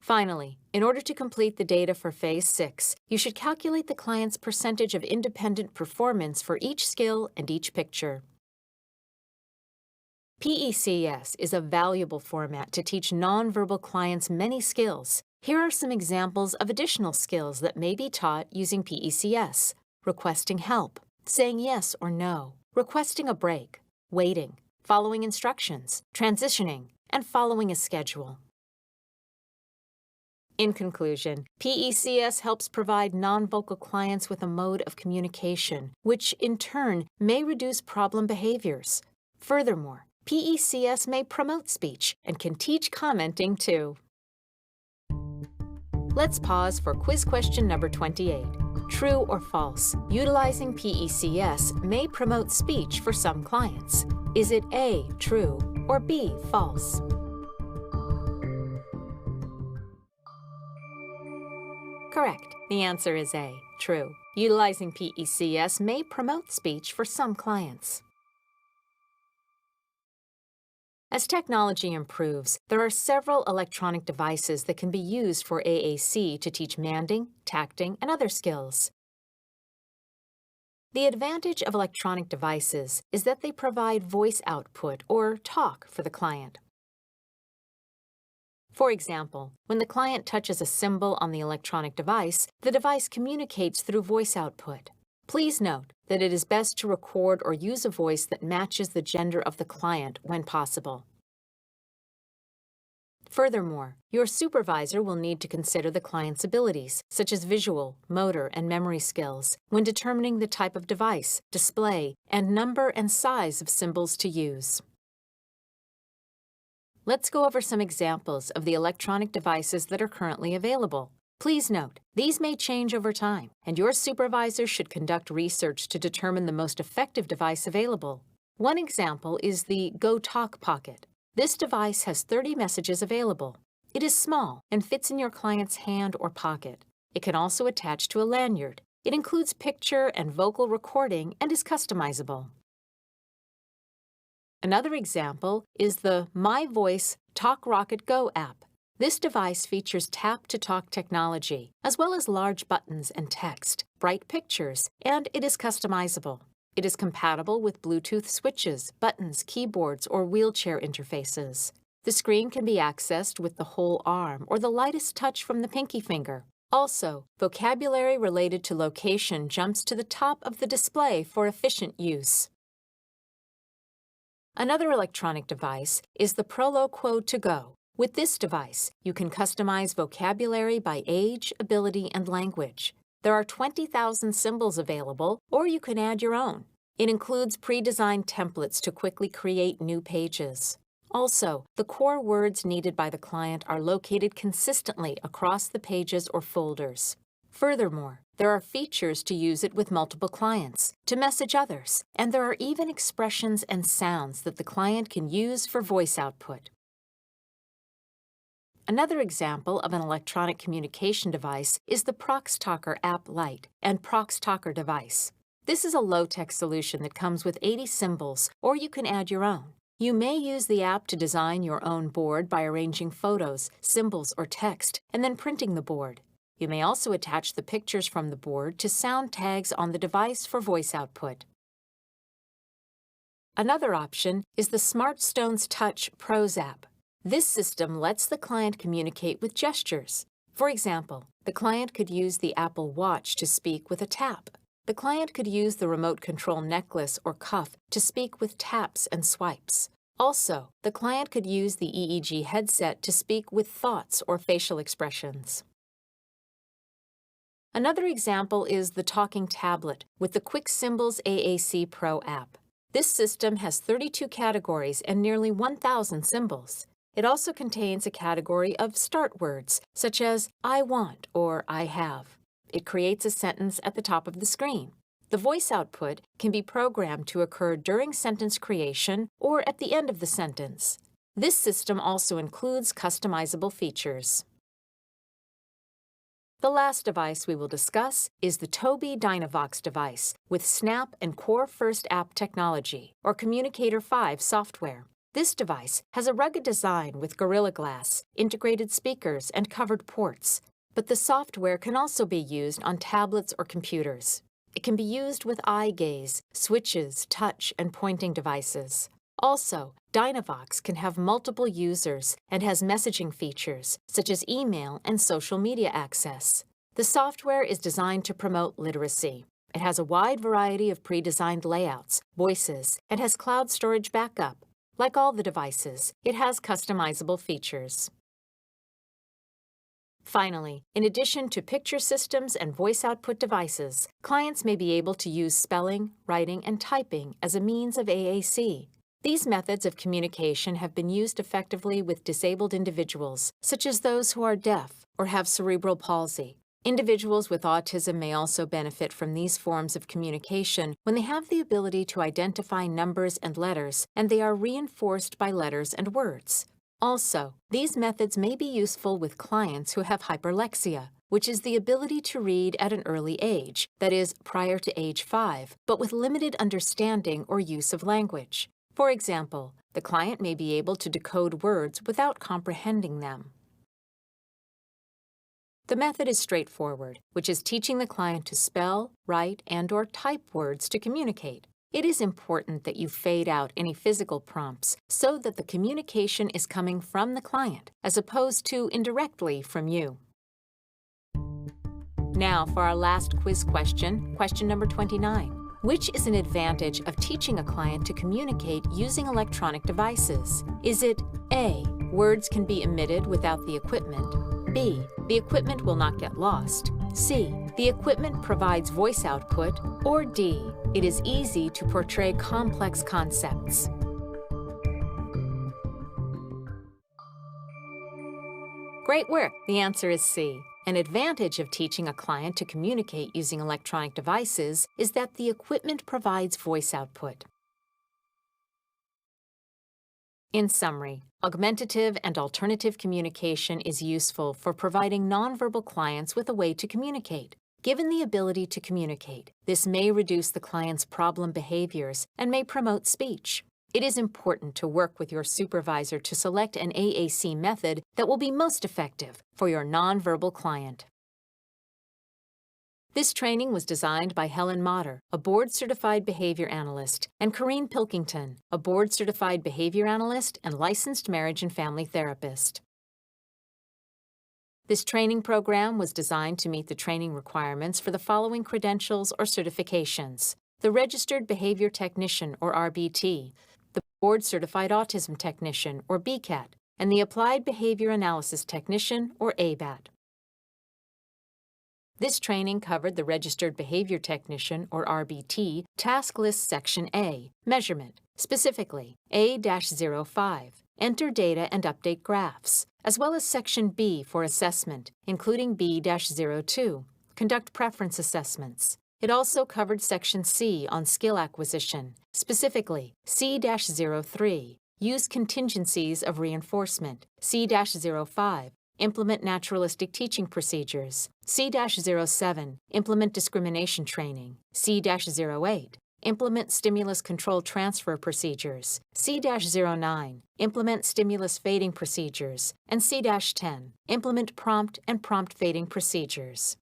Finally, in order to complete the data for Phase 6, you should calculate the client's percentage of independent performance for each skill and each picture. PECS is a valuable format to teach nonverbal clients many skills. Here are some examples of additional skills that may be taught using PECS: requesting help, saying yes or no, requesting a break, waiting, following instructions, transitioning, and following a schedule. In conclusion, PECS helps provide nonvocal clients with a mode of communication, which in turn may reduce problem behaviors. Furthermore, PECS may promote speech and can teach commenting too. Let's pause for quiz question number 28. True or false? Utilizing PECS may promote speech for some clients. Is it A, true, or B, false? Correct. The answer is A, true. Utilizing PECS may promote speech for some clients. As technology improves, there are several electronic devices that can be used for AAC to teach manding, tacting, and other skills. The advantage of electronic devices is that they provide voice output or talk for the client. For example, when the client touches a symbol on the electronic device, the device communicates through voice output. Please note that it is best to record or use a voice that matches the gender of the client when possible. Furthermore, your supervisor will need to consider the client's abilities, such as visual, motor, and memory skills, when determining the type of device, display, and number and size of symbols to use. Let's go over some examples of the electronic devices that are currently available. Please note, these may change over time, and your supervisor should conduct research to determine the most effective device available. One example is the Go Talk Pocket. This device has 30 messages available. It is small and fits in your client's hand or pocket. It can also attach to a lanyard. It includes picture and vocal recording and is customizable. Another example is the My Voice Talk Rocket Go app. This device features tap-to-talk technology, as well as large buttons and text, bright pictures, and it is customizable. It is compatible with Bluetooth switches, buttons, keyboards, or wheelchair interfaces. The screen can be accessed with the whole arm or the lightest touch from the pinky finger. Also, vocabulary related to location jumps to the top of the display for efficient use. Another electronic device is the Proloquo To Go. With this device, you can customize vocabulary by age, ability, and language. There are 20,000 symbols available, or you can add your own. It includes pre-designed templates to quickly create new pages. Also, the core words needed by the client are located consistently across the pages or folders. Furthermore, there are features to use it with multiple clients, to message others, and there are even expressions and sounds that the client can use for voice output. Another example of an electronic communication device is the ProxTalker App Lite and ProxTalker device. This is a low-tech solution that comes with 80 symbols, or you can add your own. You may use the app to design your own board by arranging photos, symbols, or text, and then printing the board. You may also attach the pictures from the board to sound tags on the device for voice output. Another option is the SmartStones Touch Pros app. This system lets the client communicate with gestures. For example, the client could use the Apple Watch to speak with a tap. The client could use the remote control necklace or cuff to speak with taps and swipes. Also, the client could use the EEG headset to speak with thoughts or facial expressions. Another example is the Talking Tablet with the Quick Symbols AAC Pro app. This system has 32 categories and nearly 1,000 symbols. It also contains a category of start words, such as I want or I have. It creates a sentence at the top of the screen. The voice output can be programmed to occur during sentence creation or at the end of the sentence. This system also includes customizable features. The last device we will discuss is the Tobii Dynavox device with Snap and Core First App technology, or Communicator 5 software. This device has a rugged design with Gorilla Glass, integrated speakers, and covered ports, but the software can also be used on tablets or computers. It can be used with eye gaze, switches, touch, and pointing devices. Also, Dynavox can have multiple users and has messaging features, such as email and social media access. The software is designed to promote literacy. It has a wide variety of pre-designed layouts, voices, and has cloud storage backup. Like all the devices, it has customizable features. Finally, in addition to picture systems and voice output devices, clients may be able to use spelling, writing, and typing as a means of AAC. These methods of communication have been used effectively with disabled individuals, such as those who are deaf or have cerebral palsy. Individuals with autism may also benefit from these forms of communication when they have the ability to identify numbers and letters, and they are reinforced by letters and words. Also, these methods may be useful with clients who have hyperlexia, which is the ability to read at an early age, that is, prior to age 5, but with limited understanding or use of language. For example, the client may be able to decode words without comprehending them. The method is straightforward, which is teaching the client to spell, write, and/or type words to communicate. It is important that you fade out any physical prompts so that the communication is coming from the client as opposed to indirectly from you. Now for our last quiz question, question number 29. Which is an advantage of teaching a client to communicate using electronic devices? Is it A, words can be emitted without the equipment, B, the equipment will not get lost, C, the equipment provides voice output, or D, it is easy to portray complex concepts? Great work! The answer is C. An advantage of teaching a client to communicate using electronic devices is that the equipment provides voice output. In summary, augmentative and alternative communication is useful for providing nonverbal clients with a way to communicate. Given the ability to communicate, this may reduce the client's problem behaviors and may promote speech. It is important to work with your supervisor to select an AAC method that will be most effective for your nonverbal client. This training was designed by Helen Motter, a board-certified behavior analyst, and Corrine Pilkington, a board-certified behavior analyst and licensed marriage and family therapist. This training program was designed to meet the training requirements for the following credentials or certifications: the Registered Behavior Technician, or RBT, the Board Certified Autism Technician, or BCAT, and the Applied Behavior Analysis Technician, or ABAT. This training covered the Registered Behavior Technician, or RBT, Task List Section A, Measurement, specifically A-05, Enter Data and Update Graphs, as well as Section B for Assessment, including B-02, Conduct Preference Assessments. It also covered Section C on skill acquisition, specifically C-03, Use contingencies of reinforcement, C-05, Implement naturalistic teaching procedures, C-07, Implement discrimination training, C-08, Implement stimulus control transfer procedures, C-09, Implement stimulus fading procedures, and C-10, Implement prompt and prompt fading procedures.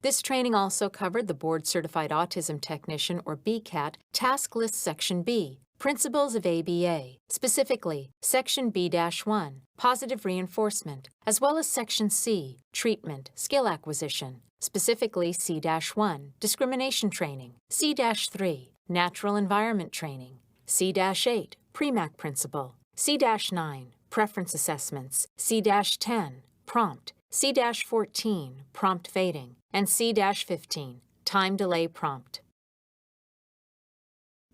This training also covered the Board Certified Autism Technician, or BCAT, Task List Section B, Principles of ABA, specifically Section B-1, Positive Reinforcement, as well as Section C, Treatment, Skill Acquisition, specifically C-1, Discrimination Training, C-3, Natural Environment Training, C-8, PREMAC Principle, C-9, Preference Assessments, C-10, Prompt, C-14, Prompt Fading, and C-15, Time Delay Prompt.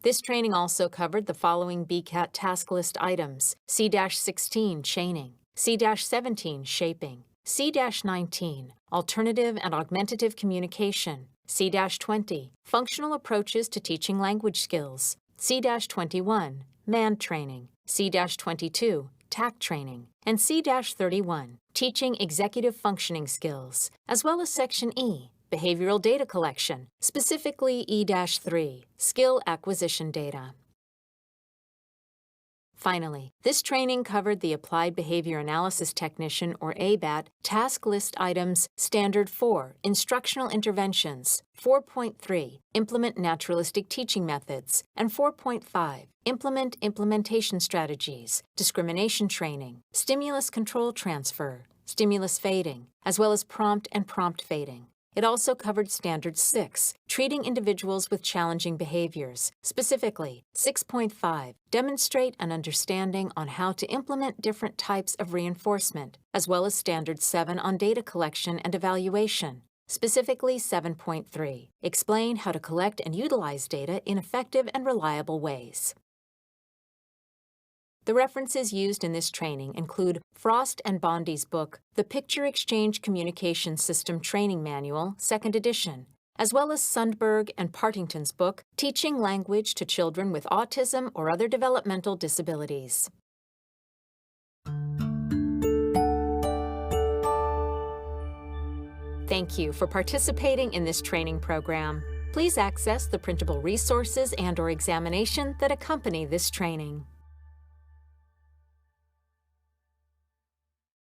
This training also covered the following BCAT task list items: C-16, Chaining, C-17, Shaping, C-19, Alternative and Augmentative Communication, C-20, Functional Approaches to Teaching Language Skills, C-21, MAND Training, C-22, TAC Training, and C-31, Teaching Executive Functioning Skills, as well as Section E, Behavioral Data Collection, specifically E-3, Skill Acquisition Data. Finally, this training covered the Applied Behavior Analysis Technician, or ABAT, task list items Standard 4, Instructional Interventions, 4.3, Implement Naturalistic Teaching Methods, and 4.5, Implement Implementation Strategies, Discrimination Training, Stimulus Control Transfer, Stimulus Fading, as well as Prompt and Prompt Fading. It also covered Standard 6, Treating Individuals with Challenging Behaviors, specifically 6.5, Demonstrate an Understanding on How to Implement Different Types of Reinforcement, as well as Standard 7 on Data Collection and Evaluation, specifically 7.3, Explain how to collect and utilize data in effective and reliable ways. The references used in this training include Frost and Bondi's book, The Picture Exchange Communication System Training Manual, 2nd edition, as well as Sundberg and Partington's book, Teaching Language to Children with Autism or Other Developmental Disabilities. Thank you for participating in this training program. Please access the printable resources and/or examination that accompany this training.